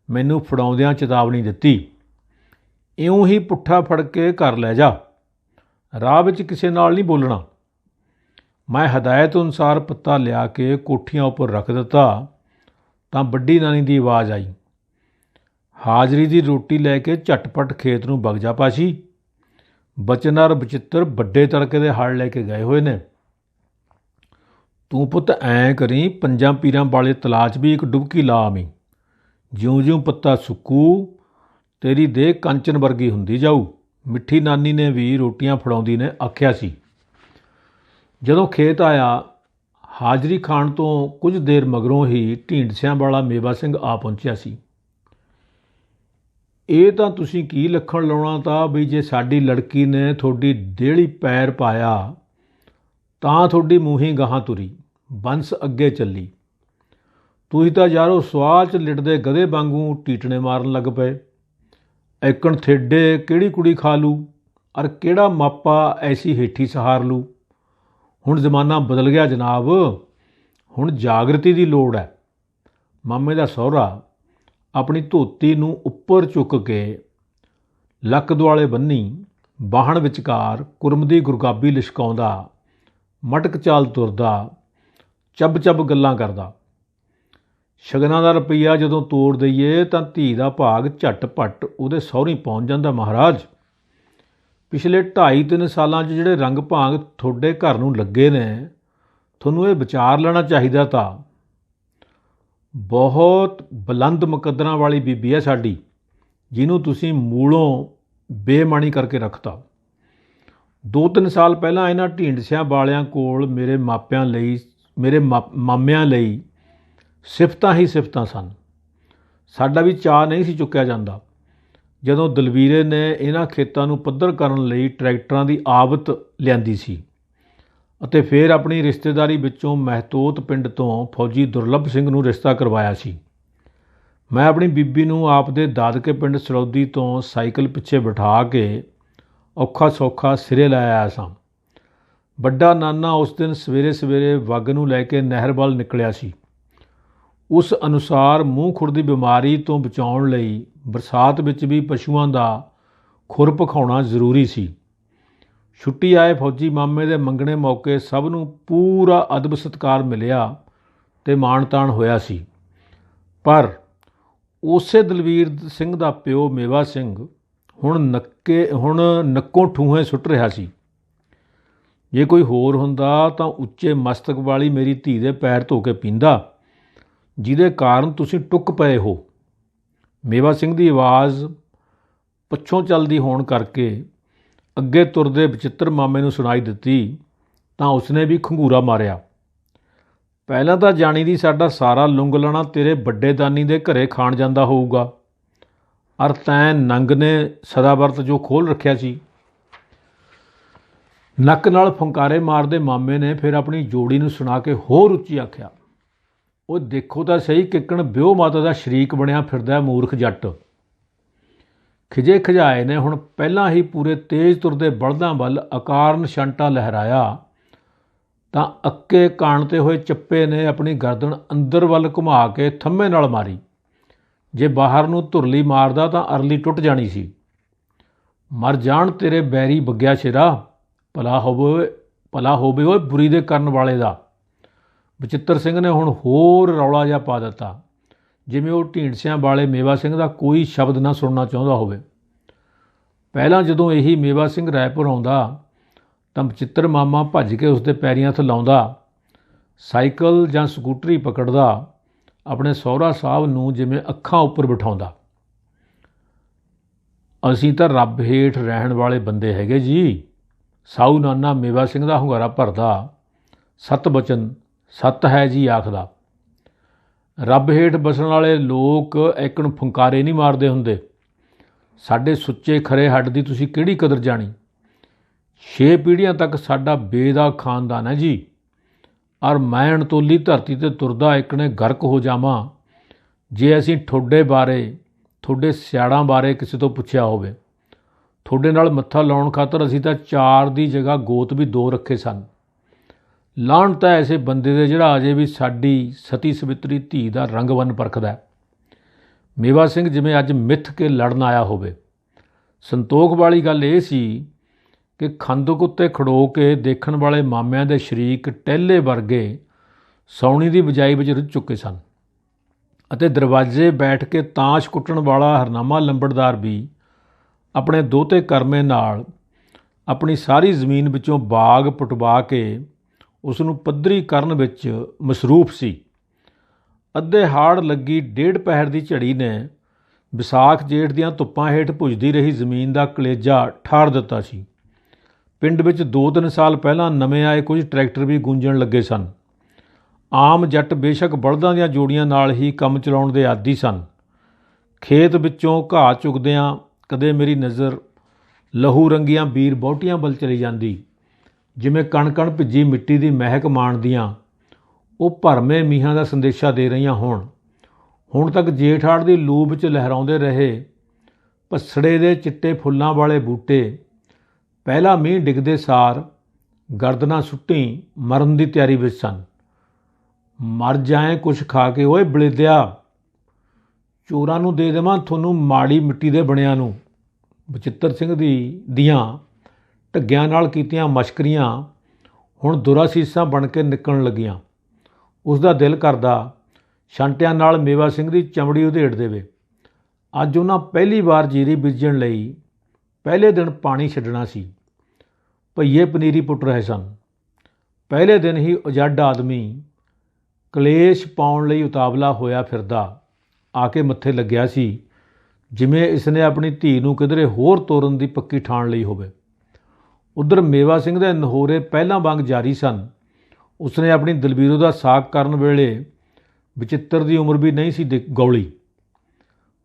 ਮੈਨੂੰ ਫੜਾਉਂਦਿਆਂ ਚੇਤਾਵਨੀ ਦਿੱਤੀ, ਇਉਂ ਹੀ ਪੁੱਠਾ ਫੜ ਕੇ ਘਰ ਲੈ ਜਾ, ਰਾਹ ਵਿੱਚ ਕਿਸੇ ਨਾਲ ਨਹੀਂ ਬੋਲਣਾ। ਮੈਂ ਹਦਾਇਤ ਅਨੁਸਾਰ ਪੱਤਾ ਲਿਆ ਕੇ ਕੋਠੀਆਂ ਉੱਪਰ ਰੱਖ ਦਿੱਤਾ ਤਾਂ ਵੱਡੀ ਨਾਨੀ ਦੀ ਆਵਾਜ਼ ਆਈ, ਹਾਜ਼ਰੀ ਦੀ ਰੋਟੀ ਲੈ ਕੇ ਝਟਪਟ ਖੇਤ ਨੂੰ ਵਗ ਜਾ ਪਾਸ਼ੀ। ਬਚਨ ਔਰ ਬਚਿੱਤਰ ਵੱਡੇ ਤੜਕੇ ਦੇ ਹਲ ਲੈ ਕੇ ਗਏ ਹੋਏ ਨੇ। ਤੂੰ ਪੁੱਤ ਐਂ ਕਰੀ, ਪੰਜਾਂ ਪੀਰਾਂ ਵਾਲੇ ਤਲਾਅ 'ਚ ਵੀ ਇੱਕ ਡੁਬਕੀ ਲਾ ਆਵੀਂ। ਜਿਉਂ-ਜਿਉਂ ਪੱਤਾ ਸੁੱਕੂ ਤੇਰੀ ਦੇਹ ਕੰਚਨ ਵਰਗੀ ਹੁੰਦੀ ਜਾਊ। ਮਿੱਠੀ ਨਾਨੀ ਨੇ ਵੀ ਰੋਟੀਆਂ ਫੜਾਉਂਦੀ ਨੇ ਆਖਿਆ ਸੀ। ਜਦੋਂ ਖੇਤ ਆਇਆ, ਹਾਜ਼ਰੀ ਖਾਣ ਤੋਂ ਕੁਝ ਦੇਰ ਮਗਰੋਂ ਹੀ ਢੀਂਡਸਿਆਂ ਵਾਲਾ ਮੇਵਾ ਸਿੰਘ ਆ ਪਹੁੰਚਿਆ ਸੀ। ਇਹ ਤਾਂ ਤੁਸੀਂ ਕੀ ਲੱਖਣ ਲਾਉਣਾ ਤਾਂ ਵੀ ਜੇ ਸਾਡੀ ਲੜਕੀ ਨੇ ਤੁਹਾਡੀ ਦੇਹਲੀ ਪੈਰ ਪਾਇਆ ਤਾਂ ਤੁਹਾਡੀ ਮੂੰਹੀਂ ਗਾਹਾਂ ਤੁਰੀ, ਬੰਸ ਅੱਗੇ ਚੱਲੀ। ਤੁਸੀਂ ਤਾਂ ਯਾਰੋ ਸਵਾਹ 'ਚ ਲਿਟਦੇ ਗਧੇ ਵਾਂਗੂ ਟੀਟਣੇ ਮਾਰਨ ਲੱਗ ਪਏ। ਐਕਣ ਥੇਡੇ ਕਿਹੜੀ ਕੁੜੀ ਖਾ ਲੂ ਅਰ ਕਿਹੜਾ ਮਾਪਾ ਐਸੀ ਹੇਠੀ ਸਹਾਰ ਲੂ। ਹੁਣ ਜ਼ਮਾਨਾ ਬਦਲ ਗਿਆ ਜਨਾਬ, ਹੁਣ ਜਾਗਰਤੀ ਦੀ ਲੋੜ ਹੈ। ਮਾਮੇ ਦਾ ਸਹੁਰਾ ਆਪਣੀ ਧੋਤੀ ਨੂੰ ਉੱਪਰ ਚੁੱਕ ਕੇ ਲੱਕ ਦੁਆਲੇ ਬੰਨੀ ਬਾਹਣ ਵਿਚਕਾਰ ਕੁਰਮ ਦੀ ਗੁਰਗਾਬੀ ਲਿਸ਼ਕਾਉਂਦਾ ਮਟਕ ਚਾਲ ਤੁਰਦਾ ਚੱਬ ਚੱਬ ਗੱਲਾਂ ਕਰਦਾ। ਸ਼ਗਨਾਂ ਦਾ ਰੁਪਈਆ ਜਦੋਂ ਤੋੜ ਦਈਏ ਤਾਂ ਧੀ ਦਾ ਭਾਗ ਝੱਟ-ਪੱਟ ਉਹਦੇ ਸਹੁਰੀ ਪਹੁੰਚ ਜਾਂਦਾ। ਮਹਾਰਾਜ, ਪਿਛਲੇ 2.5-3 ਸਾਲਾਂ 'ਚ ਜਿਹੜੇ ਰੰਗ ਭਾਗ ਤੁਹਾਡੇ ਘਰ ਨੂੰ ਲੱਗੇ ਨੇ, ਤੁਹਾਨੂੰ ਇਹ ਵਿਚਾਰ ਲੈਣਾ ਚਾਹੀਦਾ ਤਾ। ਬਹੁਤ ਬੁਲੰਦ ਮੁਕੱਦਰਾਂ ਵਾਲੀ ਬੀਬੀ ਹੈ ਸਾਡੀ, ਜਿਹਨੂੰ ਤੁਸੀਂ ਮੂਲੋਂ ਬੇਈਮਾਨੀ ਕਰਕੇ ਰੱਖਤਾ। 2-3 ਸਾਲ ਪਹਿਲਾਂ ਇਹਨਾਂ ਢੀਂਡਸਿਆਂ ਵਾਲਿਆਂ ਕੋਲ ਮੇਰੇ ਮਾਮਿਆਂ ਲਈ ਸਿਫਤਾਂ ਹੀ ਸਿਫਤਾਂ ਸਨ। ਸਾਡਾ ਵੀ ਚਾਅ ਨਹੀਂ ਸੀ ਚੁੱਕਿਆ ਜਾਂਦਾ। ਜਦੋਂ ਦਲਵੀਰੇ ਨੇ ਇਹਨਾਂ ਖੇਤਾਂ ਨੂੰ ਪੱਧਰ ਕਰਨ ਲਈ ਟਰੈਕਟਰਾਂ ਦੀ ਆਵਤ ਲਿਆਂਦੀ ਸੀ ਅਤੇ ਫਿਰ ਆਪਣੀ ਰਿਸ਼ਤੇਦਾਰੀ ਵਿੱਚੋਂ ਮਹਿਤੋਤ ਪਿੰਡ ਤੋਂ ਫੌਜੀ ਦੁਰਲੱਭ ਸਿੰਘ ਨੂੰ ਰਿਸ਼ਤਾ ਕਰਵਾਇਆ ਸੀ, ਮੈਂ ਆਪਣੀ ਬੀਬੀ ਨੂੰ ਆਪ ਦੇ ਦਾਦਕੇ ਪਿੰਡ ਸਰੌਦੀ ਤੋਂ ਸਾਈਕਲ ਪਿੱਛੇ ਬਿਠਾ ਕੇ ਔਖਾ ਸੌਖਾ ਸਿਰੇ ਲੈ ਆਇਆ ਸਾਂ। ਵੱਡਾ ਨਾਨਾ ਉਸ ਦਿਨ ਸਵੇਰੇ ਸਵੇਰੇ ਵੱਗ ਨੂੰ ਲੈ ਕੇ ਨਹਿਰ ਵੱਲ ਨਿਕਲਿਆ ਸੀ। ਉਸ ਅਨੁਸਾਰ ਮੂੰਹ ਖੁਰ ਦੀ ਬਿਮਾਰੀ ਤੋਂ ਬਚਾਉਣ ਲਈ ਬਰਸਾਤ ਵਿੱਚ ਵੀ ਪਸ਼ੂਆਂ ਦਾ ਖੁਰ ਭਖਾਉਣਾ ਜ਼ਰੂਰੀ ਸੀ। ਛੁੱਟੀ ਆਏ ਫੌਜੀ ਮਾਮੇ ਦੇ ਮੰਗਣੇ ਮੌਕੇ ਸਭ ਨੂੰ ਪੂਰਾ ਅਦਬ ਸਤਿਕਾਰ ਮਿਲਿਆ ਅਤੇ ਮਾਣ ਤਾਣ ਹੋਇਆ ਸੀ। ਪਰ ਉਸੇ ਦਲਵੀਰ ਸਿੰਘ ਦਾ ਪਿਓ ਮੇਵਾ ਸਿੰਘ ਹੁਣ ਨੱਕੋਂ ਠੂਹੇ ਸੁੱਟ ਰਿਹਾ ਸੀ। ਜੇ ਕੋਈ ਹੋਰ ਹੁੰਦਾ ਤਾਂ ਉੱਚੇ ਮਸਤਕ ਵਾਲੀ ਮੇਰੀ ਧੀ ਦੇ ਪੈਰ ਧੋ ਕੇ ਪੀਂਦਾ, ਜਿਹਦੇ ਕਾਰਨ ਤੁਸੀਂ ਟੁੱਕ ਪਏ ਹੋ। ਮੇਵਾ ਸਿੰਘ ਦੀ ਆਵਾਜ਼ ਪੱਛੋਂ ਚੱਲਦੀ ਹੋਣ ਕਰਕੇ ਅੱਗੇ ਤੁਰਦੇ ਬਚਿੱਤਰ ਮਾਮੇ ਨੂੰ ਸੁਣਾਈ ਦਿੱਤੀ ਤਾਂ ਉਸਨੇ ਵੀ ਖੰਗੂਰਾ ਮਾਰਿਆ। ਪਹਿਲਾਂ ਤਾਂ ਜਾਣੀ ਦੀ ਸਾਡਾ ਸਾਰਾ ਲੁੰਗ ਲਾਣਾ ਤੇਰੇ ਵੱਡੇ ਦਾਨੀ ਦੇ ਘਰੇ ਖਾਣ ਜਾਂਦਾ ਹੋਊਗਾ, ਅਰ ਤੈਂ ਨੰਗ ਨੇ ਸਦਾ ਵਰਤ ਜੋ ਖੋਲ੍ਹ ਰੱਖਿਆ ਸੀ। ਨੱਕ ਨਾਲ ਫੁੰਕਾਰੇ ਮਾਰਦੇ ਮਾਮੇ ਨੇ ਫਿਰ ਆਪਣੀ ਜੋੜੀ ਨੂੰ ਸੁਣਾ ਕੇ ਹੋਰ ਉੱਚੀ ਆਖਿਆ, ਉਹ ਦੇਖੋ ਤਾਂ ਸਹੀ ਕਿੱਕਣ ਵਿਉਹ ਮਾਤਾ ਦਾ ਸ਼ਰੀਕ ਬਣਿਆ ਫਿਰਦਾ ਮੂਰਖ ਜੱਟ। ਖਿਜੇ ਖਿਜਾਏ ਨੇ ਹੁਣ ਪਹਿਲਾਂ ਹੀ ਪੂਰੇ ਤੇਜ਼ ਤੁਰਦੇ ਬਲਦਾਂ ਵੱਲ ਅਕਾਰਨ ਛੰਟਾ ਲਹਿਰਾਇਆ ਤਾਂ ਅੱਕੇ ਕਾਣਤੇ ਹੋਏ ਚੱਪੇ ਨੇ ਆਪਣੀ ਗਰਦਨ ਅੰਦਰ ਵੱਲ ਘੁਮਾ ਕੇ ਥੰਮੇ ਨਾਲ ਮਾਰੀ। ਜੇ ਬਾਹਰ ਨੂੰ ਧੁਰਲੀ ਮਾਰਦਾ ਤਾਂ ਅਰਲੀ ਟੁੱਟ ਜਾਣੀ ਸੀ। ਮਰ ਜਾਣ ਤੇਰੇ ਬੈਰੀ ਬੱਗਿਆ ਸ਼ੇਰਾ, ਭਲਾ ਹੋਵੇ ਓਏ ਬੁਰੀ ਦੇ ਕਰਨ ਵਾਲੇ ਦਾ। ਬਚਿੱਤਰ ਸਿੰਘ ਨੇ ਹੁਣ ਹੋਰ ਰੌਲਾ ਜਿਹਾ ਪਾ ਦਿੱਤਾ, ਜਿਵੇਂ ਉਹ ਢੀਂਡਸਿਆਂ ਵਾਲੇ ਮੇਵਾ ਸਿੰਘ ਦਾ ਕੋਈ ਸ਼ਬਦ ਨਾ ਸੁਣਨਾ ਚਾਹੁੰਦਾ ਹੋਵੇ। ਪਹਿਲਾਂ ਜਦੋਂ ਇਹੀ ਮੇਵਾ ਸਿੰਘ ਰਾਏਪੁਰ ਆਉਂਦਾ ਤਾਂ ਬਚਿੱਤਰ ਮਾਮਾ ਭੱਜ ਕੇ ਉਸਦੇ ਪੈਰੀਂ ਹੱਥ ਲਾਉਂਦਾ, ਸਾਈਕਲ ਜਾਂ ਸਕੂਟਰੀ ਪਕੜਦਾ, ਆਪਣੇ ਸਹੁਰਾ ਸਾਹਿਬ ਨੂੰ ਜਿਵੇਂ ਅੱਖਾਂ ਉੱਪਰ ਬਿਠਾਉਂਦਾ। ਅਸੀਂ ਤਾਂ ਰੱਬ ਹੇਠ ਰਹਿਣ ਵਾਲੇ ਬੰਦੇ ਹੈਗੇ ਜੀ, ਸਾਊ ਨਾਨਾ ਮੇਵਾ ਸਿੰਘ ਦਾ ਹੁੰਗਾਰਾ ਭਰਦਾ, ਸਤ ਬਚਨ ਸੱਤ ਹੈ ਜੀ ਆਖਦਾ। ਰੱਬ ਹੇਠ ਬਸਣ ਵਾਲੇ ਲੋਕ ਇੱਕ ਨੂੰ ਫੁੰਕਾਰੇ ਨਹੀਂ ਮਾਰਦੇ ਹੁੰਦੇ। ਸਾਡੇ ਸੁੱਚੇ ਖਰੇ ਹੱਡ ਦੀ ਤੁਸੀਂ ਕਿਹੜੀ ਕਦਰ ਜਾਣੀ। 6 ਪੀੜ੍ਹੀਆਂ ਤੱਕ ਸਾਡਾ ਬੇਦਾ ਖਾਨਦਾਨ ਹੈ ਜੀ, ਔਰ ਮੈਂ ਅਣਤੋਲੀ ਧਰਤੀ 'ਤੇ ਤੁਰਦਾ ਇੱਕ ਨੇ ਗਰਕ ਹੋ ਜਾਵਾਂ ਜੇ ਅਸੀਂ ਤੁਹਾਡੇ ਸਿਆੜਾਂ ਬਾਰੇ ਕਿਸੇ ਤੋਂ ਪੁੱਛਿਆ ਹੋਵੇ। ਤੁਹਾਡੇ ਨਾਲ ਮੱਥਾ ਲਾਉਣ ਖਾਤਰ ਅਸੀਂ ਤਾਂ 4 ਦੀ ਜਗ੍ਹਾ ਗੋਤ ਵੀ 2 ਰੱਖੇ ਸਨ। ਲਾਹਣਤ ਹੈ ਐਸੇ ਬੰਦੇ ਦੇ ਜਿਹੜਾ ਅਜੇ ਵੀ ਸਾਡੀ ਸਤੀ ਸਵਿਤਰੀ ਧੀ ਦਾ ਰੰਗ ਬੰਨ ਪਰਖਦਾ। ਮੇਵਾ ਸਿੰਘ ਜਿਵੇਂ ਅੱਜ ਮਿੱਥ ਕੇ ਲੜਨ ਆਇਆ ਹੋਵੇ। ਸੰਤੋਖ ਵਾਲੀ ਗੱਲ ਇਹ ਸੀ ਕਿ ਖੰਦਕ ਉੱਤੇ ਖੜੋ ਕੇ ਦੇਖਣ ਵਾਲੇ ਮਾਮਿਆਂ ਦੇ ਸ਼ਰੀਕ ਟਹਿਲੇ ਵਰਗੇ ਸੌਣੀ ਦੀ ਬਜਾਈ ਵਿੱਚ ਰੁੱਝ ਚੁੱਕੇ ਸਨ ਅਤੇ ਦਰਵਾਜ਼ੇ ਬੈਠ ਕੇ ਤਾਸ਼ ਕੁੱਟਣ ਵਾਲਾ ਹਰਨਾਮਾ ਲੰਬੜਦਾਰ ਵੀ ਆਪਣੇ ਦੋਹਤੇ ਕਰਮੇ ਨਾਲ ਆਪਣੀ ਸਾਰੀ ਜ਼ਮੀਨ ਵਿੱਚੋਂ ਬਾਗ ਪੁਟਵਾ ਕੇ ਉਸ ਨੂੰ ਪੱਧਰੀ ਕਰਨ ਵਿੱਚ ਮਸਰੂਫ ਸੀ। ਅੱਧੇ ਹਾੜ ਲੱਗੀ 1.5 ਪਹਿਰ ਦੀ ਝੜੀ ਨੇ ਵਿਸਾਖ ਜੇਠ ਦੀਆਂ ਧੁੱਪਾਂ ਹੇਠ ਭੁੱਜਦੀ ਰਹੀ ਜ਼ਮੀਨ ਦਾ ਕਲੇਜਾ ਠਾੜ ਦਿੱਤਾ ਸੀ। ਪਿੰਡ ਵਿੱਚ 2-3 ਸਾਲ ਪਹਿਲਾਂ ਨਵੇਂ ਆਏ ਕੁਝ ਟਰੈਕਟਰ ਵੀ ਗੂੰਜਣ ਲੱਗੇ ਸਨ। ਆਮ ਜੱਟ ਬੇਸ਼ੱਕ ਬਲਦਾਂ ਦੀਆਂ ਜੋੜੀਆਂ ਨਾਲ ਹੀ ਕੰਮ ਚਲਾਉਣ ਦੇ ਆਦੀ ਸਨ। ਖੇਤ ਵਿੱਚੋਂ ਘਾਹ ਚੁਗਦਿਆਂ ਕਦੇ ਮੇਰੀ ਨਜ਼ਰ ਲਹੂ ਰੰਗੀਆਂ ਬੀਰ ਬਹੁਟੀਆਂ ਵੱਲ ਚਲੀ ਜਾਂਦੀ, ਜਿਵੇਂ ਕਣ-ਕਣ ਭਿੱਜੀ ਮਿੱਟੀ ਦੀ ਮਹਿਕ ਮਾਣਦੀਆਂ ਉਹ ਭਰਵੇਂ ਮੀਂਹਾਂ ਦਾ ਸੰਦੇਸ਼ਾ ਦੇ ਰਹੀਆਂ ਹੋਣ। ਹੁਣ ਤੱਕ ਜੇਠ ਹਾੜ ਦੀ ਲੂ ਵਿੱਚ ਲਹਿਰਾਉਂਦੇ ਰਹੇ ਭੱਸੜੇ ਦੇ ਚਿੱਟੇ ਫੁੱਲਾਂ ਵਾਲੇ ਬੂਟੇ ਪਹਿਲਾ ਮੀਂਹ ਡਿੱਗਦੇ ਸਾਰ ਗਰਦਨਾਂ ਸੁੱਟੀ ਮਰਨ ਦੀ ਤਿਆਰੀ ਵਿੱਚ ਸਨ। ਮਰ ਜਾਏ ਕੁਛ ਖਾ ਕੇ ਓਏ ਬਲੇਦਿਆ, ਚੋਰਾਂ ਨੂੰ ਦੇ ਦੇਵਾਂ ਤੁਹਾਨੂੰ ਮਾੜੀ ਮਿੱਟੀ ਦੇ ਬਣਿਆਂ ਨੂੰ। ਬਚਿੱਤਰ ਸਿੰਘ ਦੀਆਂ ਢੱਗਿਆਂ ਨਾਲ ਕੀਤੀਆਂ ਮਸ਼ਕਰੀਆਂ ਹੁਣ ਦੁਰਾਸੀਸਾਂ ਬਣ ਕੇ ਨਿਕਲਣ ਲੱਗੀਆਂ। ਉਸਦਾ ਦਿਲ ਕਰਦਾ ਛਾਂਟਿਆਂ ਨਾਲ ਮੇਵਾ ਸਿੰਘ ਦੀ ਚਮੜੀ ਉਧੇੜ ਦੇਵੇ। ਅੱਜ ਉਹਨਾਂ ਪਹਿਲੀ ਵਾਰ ਜੀਰੀ ਬੀਜਣ ਲਈ ਪਹਿਲੇ ਦਿਨ ਪਾਣੀ ਛੱਡਣਾ ਸੀ। ਭਈਏ ਪਨੀਰੀ ਪੁੱਟ ਰਹੇ ਸਨ। ਪਹਿਲੇ ਦਿਨ ਹੀ ਉਜੱਡ ਆਦਮੀ ਕਲੇਸ਼ ਪਾਉਣ ਲਈ ਉਤਾਵਲਾ ਹੋਇਆ ਫਿਰਦਾ ਆ ਕੇ ਮੱਥੇ ਲੱਗਿਆ ਸੀ, ਜਿਵੇਂ ਇਸਨੇ ਆਪਣੀ ਧੀ ਨੂੰ ਕਿਧਰੇ ਹੋਰ ਤੋਰਨ ਦੀ ਪੱਕੀ ਠਾਣ ਲਈ ਹੋਵੇ। ਉੱਧਰ ਮੇਵਾ ਸਿੰਘ ਦੇ ਨਹੋਰੇ ਪਹਿਲਾਂ ਵਾਂਗ ਜਾਰੀ ਸਨ। ਉਸਨੇ ਆਪਣੀ ਦਲਬੀਰੋ ਦਾ ਸਾਕ ਕਰਨ ਵੇਲੇ ਬਚਿੱਤਰ ਦੀ ਉਮਰ ਵੀ ਨਹੀਂ ਸੀ ਗੌਲੀ।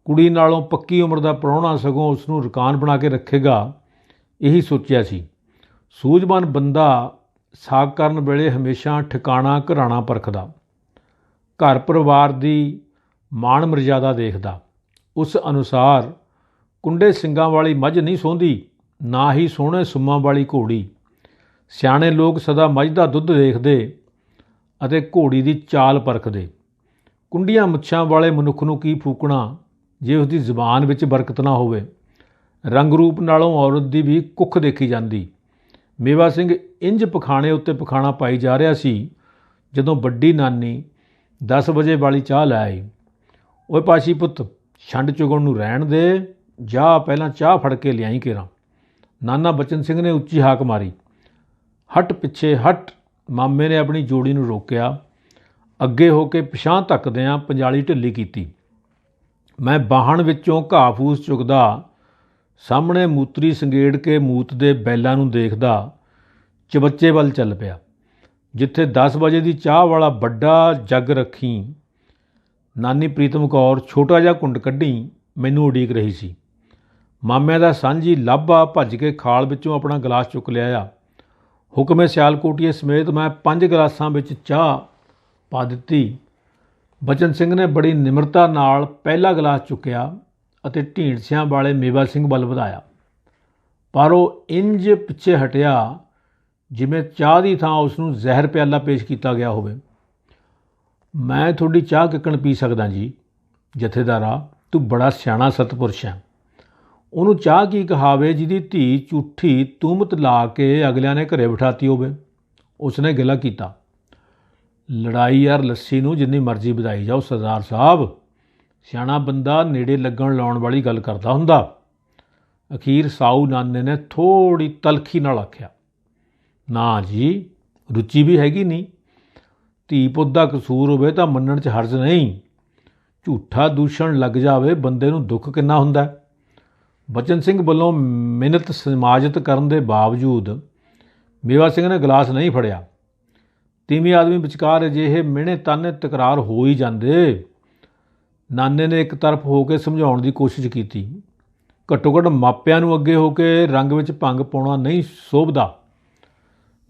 ਕੁੜੀ ਨਾਲੋਂ ਪੱਕੀ ਉਮਰ ਦਾ ਪ੍ਰਾਹੁਣਾ ਸਗੋਂ ਉਸ ਨੂੰ ਰਕਾਨ ਬਣਾ ਕੇ ਰੱਖੇਗਾ, ਇਹੀ ਸੋਚਿਆ ਸੀ। ਸੂਝਵਾਨ ਬੰਦਾ ਸਾਕ ਕਰਨ ਵੇਲੇ ਹਮੇਸ਼ਾ ਠਿਕਾਣਾ ਘਰਾਣਾ ਪਰਖਦਾ, ਘਰ ਪਰਿਵਾਰ ਦੀ ਮਾਣ ਮਰਜ਼ਾਦਾ ਦੇਖਦਾ। ਉਸ ਅਨੁਸਾਰ ਕੁੰਡੇ ਸਿੰਘਾਂ ਵਾਲੀ ਮੱਝ ਨਹੀਂ ਸੋਂਦੀ, ਨਾ ਹੀ ਸੋਹਣੇ ਸੁੰਮਾਂ ਵਾਲੀ ਘੋੜੀ। ਸਿਆਣੇ ਲੋਕ ਸਦਾ ਮੱਝ ਦਾ ਦੁੱਧ ਦੇਖਦੇ ਅਤੇ ਘੋੜੀ ਦੀ ਚਾਲ ਪਰਖਦੇ। ਕੁੰਡੀਆਂ ਮੁੱਛਾਂ ਵਾਲੇ ਮਨੁੱਖ ਨੂੰ ਕੀ ਫੂਕਣਾ ਜੇ ਉਸ ਦੀ ਜ਼ੁਬਾਨ ਵਿੱਚ ਬਰਕਤ ਨਾ ਹੋਵੇ। ਰੰਗ ਰੂਪ ਨਾਲੋਂ ਔਰਤ ਦੀ ਵੀ ਕੁੱਖ ਦੇਖੀ ਜਾਂਦੀ। ਮੇਵਾ ਸਿੰਘ ਇੰਜ ਪਖਾਣੇ ਉੱਤੇ ਪਖਾਣਾ ਪਾਈ ਜਾ ਰਿਹਾ ਸੀ ਜਦੋਂ ਵੱਡੀ ਨਾਨੀ 10 ਵਜੇ ਵਾਲੀ ਚਾਹ ਲੈ ਆਈ। ਓਏ ਪਾਸ਼ੀ ਪੁੱਤ, ਛੰਡ ਚੁਗਣ ਨੂੰ ਰਹਿਣ ਦੇ, ਜਾ ਪਹਿਲਾਂ ਚਾਹ ਫੜ ਕੇ ਲਿਆਈ ਕੇਰਾਂ। ਨਾਨਾ ਬਚਨ ਸਿੰਘ ਨੇ ਉੱਚੀ ਹਾਕ ਮਾਰੀ। ਹਟ ਪਿੱਛੇ ਹਟ। ਮਾਮੇ ਨੇ ਆਪਣੀ ਜੋੜੀ ਨੂੰ ਰੋਕਿਆ। ਅੱਗੇ ਹੋ ਕੇ ਪਿਛਾਂਹ ਧੱਕਦਿਆਂ ਪੰਜਾਲੀ ਢਿੱਲੀ ਕੀਤੀ। ਮੈਂ ਬਾਹਣ ਵਿੱਚੋਂ ਘਾਹ ਫੂਸ ਚੁਗਦਾ ਸਾਹਮਣੇ ਮੂਤਰੀ ਸੰਗੇੜ ਕੇ ਮੂਤ ਦੇ ਬੈਲਾਂ ਨੂੰ ਦੇਖਦਾ ਚਬੱਚੇ ਵੱਲ ਚੱਲ ਪਿਆ, ਜਿੱਥੇ 10 ਵਜੇ ਦੀ ਚਾਹ ਵਾਲਾ ਵੱਡਾ ਜੱਗ ਰੱਖੀ ਨਾਨੀ ਪ੍ਰੀਤਮ ਕੌਰ ਛੋਟਾ ਜਿਹਾ ਕੁੰਡ ਕੱਢੀ ਮੈਨੂੰ ਉਡੀਕ ਰਹੀ ਸੀ। ਮਾਮਿਆਂ ਦਾ ਸਾਂਝੀ ਲਾਭਾ ਭੱਜ ਕੇ ਖਾਲ ਵਿੱਚੋਂ ਆਪਣਾ ਗਲਾਸ ਚੁੱਕ ਲਿਆਇਆ। ਹੁਕਮੇ ਸਿਆਲਕੋਟੀਏ ਸਮੇਤ ਮੈਂ 5 ਗਲਾਸਾਂ ਵਿੱਚ ਚਾਹ ਪਾ ਦਿੱਤੀ। ਬਚਨ ਸਿੰਘ ਨੇ ਬੜੀ ਨਿਮਰਤਾ ਨਾਲ ਪਹਿਲਾ ਗਲਾਸ ਚੁੱਕਿਆ ਅਤੇ ਢੀਂਡਸਿਆਂ ਵਾਲੇ ਮੇਵਾ ਸਿੰਘ ਵੱਲ ਵਧਾਇਆ, ਪਰ ਉਹ ਇੰਜ ਪਿੱਛੇ ਹਟਿਆ ਜਿਵੇਂ ਚਾਹ ਦੀ ਥਾਂ ਉਸ ਨੂੰ ਜ਼ਹਿਰ ਪਿਆਲਾ ਪੇਸ਼ ਕੀਤਾ ਗਿਆ ਹੋਵੇ। ਮੈਂ ਤੁਹਾਡੀ ਚਾਹ ਕਿੱਕਣ ਪੀ ਸਕਦਾ ਜੀ? ਜਥੇਦਾਰਾ, ਤੂੰ ਬੜਾ ਸਿਆਣਾ ਸਤਪੁਰਸ਼ ਹੈ। ਉਹਨੂੰ ਚਾਹ ਕੀ ਕਹਾਵੇ ਜਿਹਦੀ ਧੀ ਝੂਠੀ ਤੂਮਤ ਲਾ ਕੇ ਅਗਲਿਆਂ ਨੇ ਘਰੇ ਬਿਠਾਤੀ ਹੋਵੇ? ਉਸਨੇ ਗਿਲਾ ਕੀਤਾ। ਲੜਾਈ ਯਾਰ ਲੱਸੀ ਨੂੰ ਜਿੰਨੀ ਮਰਜ਼ੀ ਵਧਾਈ ਜਾਓ ਸਰਦਾਰ ਸਾਹਿਬ, ਸਿਆਣਾ ਬੰਦਾ ਨੇੜੇ ਲੱਗਣ ਲਾਉਣ ਵਾਲੀ ਗੱਲ ਕਰਦਾ ਹੁੰਦਾ। ਅਖੀਰ ਸਾਊ ਨਾਨੇ ਨੇ ਥੋੜ੍ਹੀ ਤਲਖੀ ਨਾਲ ਆਖਿਆ। ਨਾ ਜੀ, ਰੁਚੀ ਵੀ ਹੈਗੀ ਨਹੀਂ। ਧੀ ਪੁੱਤ ਦਾ ਕਸੂਰ ਹੋਵੇ ਤਾਂ ਮੰਨਣ 'ਚ ਹਰਜ ਨਹੀਂ। ਝੂਠਾ ਦੂਸ਼ਣ ਲੱਗ ਜਾਵੇ ਬੰਦੇ ਨੂੰ ਦੁੱਖ ਕਿੰਨਾ ਹੁੰਦਾ। ਬਚਨ ਸਿੰਘ ਵੱਲੋਂ ਮਿਹਨਤ ਸਮਾਜਤ ਕਰਨ ਦੇ ਬਾਵਜੂਦ ਮੇਵਾ ਸਿੰਘ ਨੇ ਗਲਾਸ ਨਹੀਂ ਫੜਿਆ। ਤੀਵੀਂ ਆਦਮੀ ਵਿਚਕਾਰ ਅਜਿਹੇ ਮਿਹਣੇ ਤਾਨੇ ਤਕਰਾਰ ਹੋ ਹੀ ਜਾਂਦੇ। ਨਾਨੇ ਨੇ ਇੱਕ ਤਰਫ ਹੋ ਕੇ ਸਮਝਾਉਣ ਦੀ ਕੋਸ਼ਿਸ਼ ਕੀਤੀ। ਘੱਟੋ ਘੱਟ ਮਾਪਿਆਂ ਨੂੰ ਅੱਗੇ ਹੋ ਕੇ ਰੰਗ ਵਿੱਚ ਭੰਗ ਪਾਉਣਾ ਨਹੀਂ ਸੋਭਦਾ।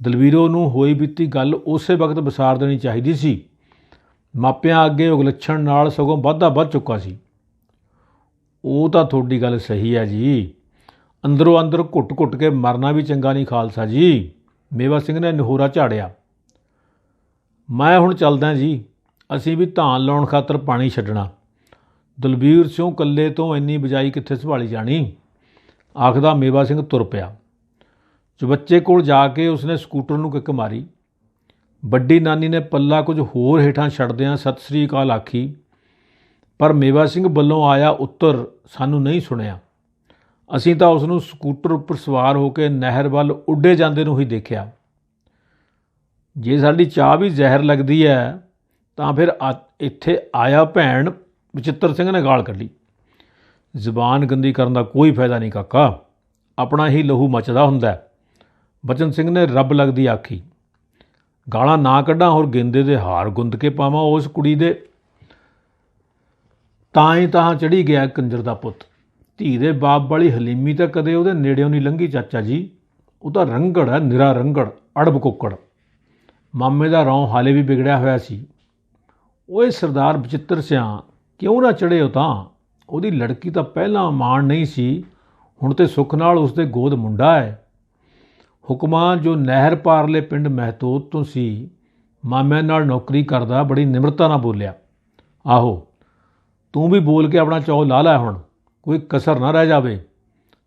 ਦਲਵੀਰੋ ਨੂੰ ਹੋਈ ਬੀਤੀ ਗੱਲ ਉਸੇ ਵਕਤ ਵਿਸਾਰ ਦੇਣੀ ਚਾਹੀਦੀ ਸੀ। ਮਾਪਿਆਂ ਅੱਗੇ ਉਗਲੱਛਣ ਨਾਲ ਸਗੋਂ ਵਾਧਾ ਵੱਧ ਚੁੱਕਾ ਸੀ। ਉਹ ਤਾਂ ਤੁਹਾਡੀ ਗੱਲ ਸਹੀ ਹੈ ਜੀ, ਅੰਦਰੋਂ ਅੰਦਰ ਘੁੱਟ ਘੁੱਟ ਕੇ ਮਰਨਾ ਵੀ ਚੰਗਾ ਨਹੀਂ ਖਾਲਸਾ ਜੀ। ਮੇਵਾ ਸਿੰਘ ਨੇ ਨਿਹੋਰਾ ਝਾੜਿਆ। ਮੈਂ ਹੁਣ ਚੱਲਦਾ ਜੀ, ਅਸੀਂ ਵੀ ਧਾਨ ਲਾਉਣ ਖਾਤਰ ਪਾਣੀ ਛੱਡਣਾ। ਦਲਬੀਰ ਸਿੰਘ ਇਕੱਲੇ ਤੋਂ ਇੰਨੀ ਬਿਜਾਈ ਕਿੱਥੇ ਸੰਭਾਲੀ ਜਾਣੀ? ਆਖਦਾ ਮੇਵਾ ਸਿੰਘ ਤੁਰ ਪਿਆ। ਚਬੱਚੇ ਕੋਲ ਜਾ ਕੇ ਉਸਨੇ ਸਕੂਟਰ ਨੂੰ ਕਿੱਕ ਮਾਰੀ। ਵੱਡੀ ਨਾਨੀ ਨੇ ਪੱਲਾ ਕੁਝ ਹੋਰ ਹੇਠਾਂ ਛੱਡਦਿਆਂ ਸਤਿ ਸ੍ਰੀ ਅਕਾਲ ਆਖੀ, ਪਰ ਮੇਵਾ ਸਿੰਘ ਵੱਲੋਂ ਆਇਆ ਉੱਤਰ ਸਾਨੂੰ ਨਹੀਂ ਸੁਣਿਆ। ਅਸੀਂ ਤਾਂ ਉਸ ਨੂੰ ਸਕੂਟਰ ਉੱਪਰ ਸਵਾਰ ਹੋ ਕੇ ਨਹਿਰ ਵੱਲ ਉੱਡੇ ਜਾਂਦੇ ਨੂੰ ਹੀ ਦੇਖਿਆ। ਜੇ ਸਾਡੀ ਚਾਹ ਵੀ ਜ਼ਹਿਰ ਲੱਗਦੀ ਹੈ ਤਾਂ ਫਿਰ ਇੱਥੇ ਆਇਆ ਭੈਣ, ਬਚਿੱਤਰ ਸਿੰਘ ਨੇ ਗਾਲ ਕੱਢੀ। ਜ਼ੁਬਾਨ ਗੰਦੀ ਕਰਨ ਦਾ ਕੋਈ ਫਾਇਦਾ ਨਹੀਂ ਕਾਕਾ, ਆਪਣਾ ਹੀ ਲਹੂ ਮੱਚਦਾ ਹੁੰਦਾ। ਬਚਨ ਸਿੰਘ ਨੇ ਰੱਬ ਲੱਗਦੀ ਆਖੀ। ਗਾਲਾਂ ਨਾ ਕੱਢਾਂ ਹੋਰ ਗੇਂਦੇ ਦੇ ਹਾਰ ਗੁੰਦ ਕੇ ਪਾਵਾਂ ਉਸ ਕੁੜੀ ਦੇ। ਤਾਂ ਹੀ ਤਾਂ ਚੜ੍ਹੀ ਗਿਆ ਕੰਜਰ ਦਾ ਪੁੱਤ। ਧੀ ਦੇ ਬਾਪ ਵਾਲੀ ਹਲੀਮੀ ਤਾਂ ਕਦੇ ਉਹਦੇ ਨੇੜਿਓਂ ਨਹੀਂ ਲੰਘੀ ਚਾਚਾ ਜੀ। ਉਹ ਤਾਂ ਰੰਗੜ ਹੈ, ਨਿਰਾ ਰੰਗੜ, ਅੜਬ ਕੁੱਕੜ। ਮਾਮੇ ਦਾ ਰੌਂ ਹਾਲੇ ਵੀ ਵਿਗੜਿਆ ਹੋਇਆ ਸੀ। ਓਏ ਸਰਦਾਰ ਬਚਿੱਤਰ ਸਿਆਂ, ਕਿਉਂ ਨਾ ਚੜ੍ਹੇ ਹੋ? ਤਾਂ ਉਹਦੀ ਲੜਕੀ ਤਾਂ ਪਹਿਲਾਂ ਮਾਣ ਨਹੀਂ ਸੀ, ਹੁਣ ਤੇ ਸੁੱਖ ਨਾਲ ਉਸਦੇ ਗੋਦ ਮੁੰਡਾ ਹੈ। ਹੁਕਮਾਂ ਜੋ ਨਹਿਰ ਪਾਰਲੇ ਪਿੰਡ ਮਹਿਤੋਤ ਤੋਂ ਸੀ, ਮਾਮਿਆਂ ਨਾਲ ਨੌਕਰੀ ਕਰਦਾ ਬੜੀ ਨਿਮਰਤਾ ਨਾਲ ਬੋਲਿਆ। ਆਹੋ, ਤੂੰ ਵੀ ਬੋਲ ਕੇ ਆਪਣਾ ਚੌ ਲਾ ਲੈ, ਹੁਣ ਕੋਈ ਕਸਰ ਨਾ ਰਹਿ ਜਾਵੇ।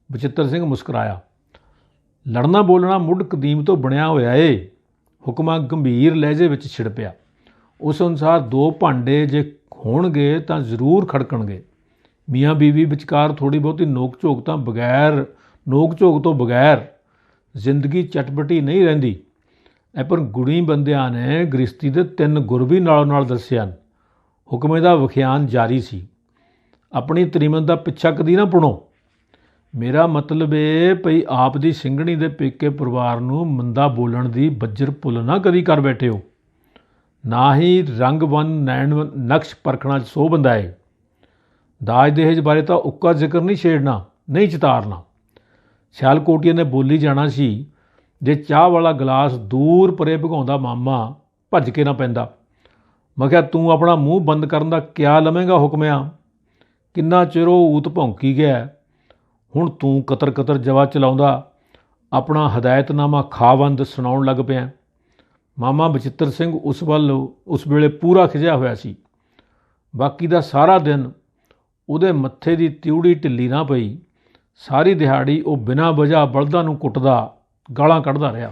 ਬਚਿੱਤਰ ਸਿੰਘ ਮੁਸਕਰਾਇਆ। ਲੜਨਾ ਬੋਲਣਾ ਮੁੱਢ ਕਦੀਮ ਤੋਂ ਬਣਿਆ ਹੋਇਆ ਏ। ਹੁਕਮਾਂ ਗੰਭੀਰ ਲਹਿਜੇ ਵਿੱਚ ਛਿੜ ਪਿਆ। ਉਸ ਅਨੁਸਾਰ ਦੋ ਭਾਂਡੇ ਜੇ ਹੋਣਗੇ ਤਾਂ ਜ਼ਰੂਰ ਖੜਕਣਗੇ। ਮੀਆਂ ਬੀਵੀ ਵਿਚਕਾਰ ਥੋੜ੍ਹੀ ਬਹੁਤੀ ਨੋਕ ਝੋਕ ਤੋਂ ਬਗੈਰ ਜ਼ਿੰਦਗੀ ਚਟਪਟੀ ਨਹੀਂ ਰਹਿੰਦੀ। ਪਰ ਗੁਣੀ ਬੰਦਿਆਂ ਨੇ ਗ੍ਰਸਤੀ ਦੇ 3 ਗੁਰ ਵੀ ਨਾਲੋਂ ਨਾਲ ਦੱਸੇ ਹਨ। ਹੁਕਮੇ ਦਾ ਵਿਖਿਆਨ ਜਾਰੀ ਸੀ। ਆਪਣੀ ਤਰੀਮਤ ਦਾ ਪਿੱਛਾ ਕਦੀ ਨਾ ਪੁਣੋ। ਮੇਰਾ ਮਤਲਬ ਇਹ ਭਈ ਆਪ ਦੀ ਸਿੰਘਣੀ ਦੇ ਪੇਕੇ ਪਰਿਵਾਰ ਨੂੰ ਮੰਦਾ ਬੋਲਣ ਦੀ ਬੱਜਰ ਭੁੱਲ ਨਾ ਕਦੀ ਕਰ ਬੈਠੇ ਹੋ। ਨਾ ਹੀ ਰੰਗ ਵੰਨ ਨੈਣ ਨਕਸ਼ ਪਰਖਣਾ 'ਚ ਸੋ ਬੰਦਾ ਹੈ। ਦਾਜ ਦਹੇਜ ਬਾਰੇ ਤਾਂ ਉੱਕਾ ਜ਼ਿਕਰ ਨਹੀਂ ਛੇੜਨਾ, ਨਹੀਂ ਚਿਤਾਰਨਾ। ਸਿਆਲਕੋਟੀਆ ਨੇ ਬੋਲੀ ਜਾਣਾ ਸੀ, ਜੇ ਚਾਹ ਵਾਲਾ ਗਲਾਸ ਦੂਰ ਪਰੇ ਭਗਾਉਂਦਾ ਮਾਮਾ ਭੱਜ ਕੇ ਨਾ ਪੈਂਦਾ। ਮੈਂ ਕਿਹਾ ਤੂੰ ਆਪਣਾ ਮੂੰਹ ਬੰਦ ਕਰਨ ਦਾ ਕਿਆ ਲਵੇਂਗਾ ਹੁਕਮਿਆ? ਕਿੰਨਾ ਚਿਰ ਉਹ ਊਤ ਭੌਂਕੀ ਗਿਆ, ਹੁਣ ਤੂੰ ਕਤਰ ਕਤਰ ਜਵਾ ਚਲਾਉਂਦਾ ਆਪਣਾ ਹਦਾਇਤਨਾਮਾ ਖਾਵੰਦ ਸੁਣਾਉਣ ਲੱਗ ਪਿਆ। ਮਾਮਾ ਬਚਿੱਤਰ ਸਿੰਘ ਉਸ ਵੇਲੇ ਪੂਰਾ ਖਿਝਿਆ ਹੋਇਆ ਸੀ। ਬਾਕੀ ਦਾ ਸਾਰਾ ਦਿਨ ਉਹਦੇ ਮੱਥੇ ਦੀ ਤਿਉੜੀ ਢਿੱਲੀ ਨਾ ਪਈ। ਸਾਰੀ ਦਿਹਾੜੀ ਉਹ ਬਿਨਾਂ ਵਜ੍ਹਾ ਬਲਦਾਂ ਨੂੰ ਕੁੱਟਦਾ, ਗਾਲਾਂ ਕੱਢਦਾ ਰਿਹਾ।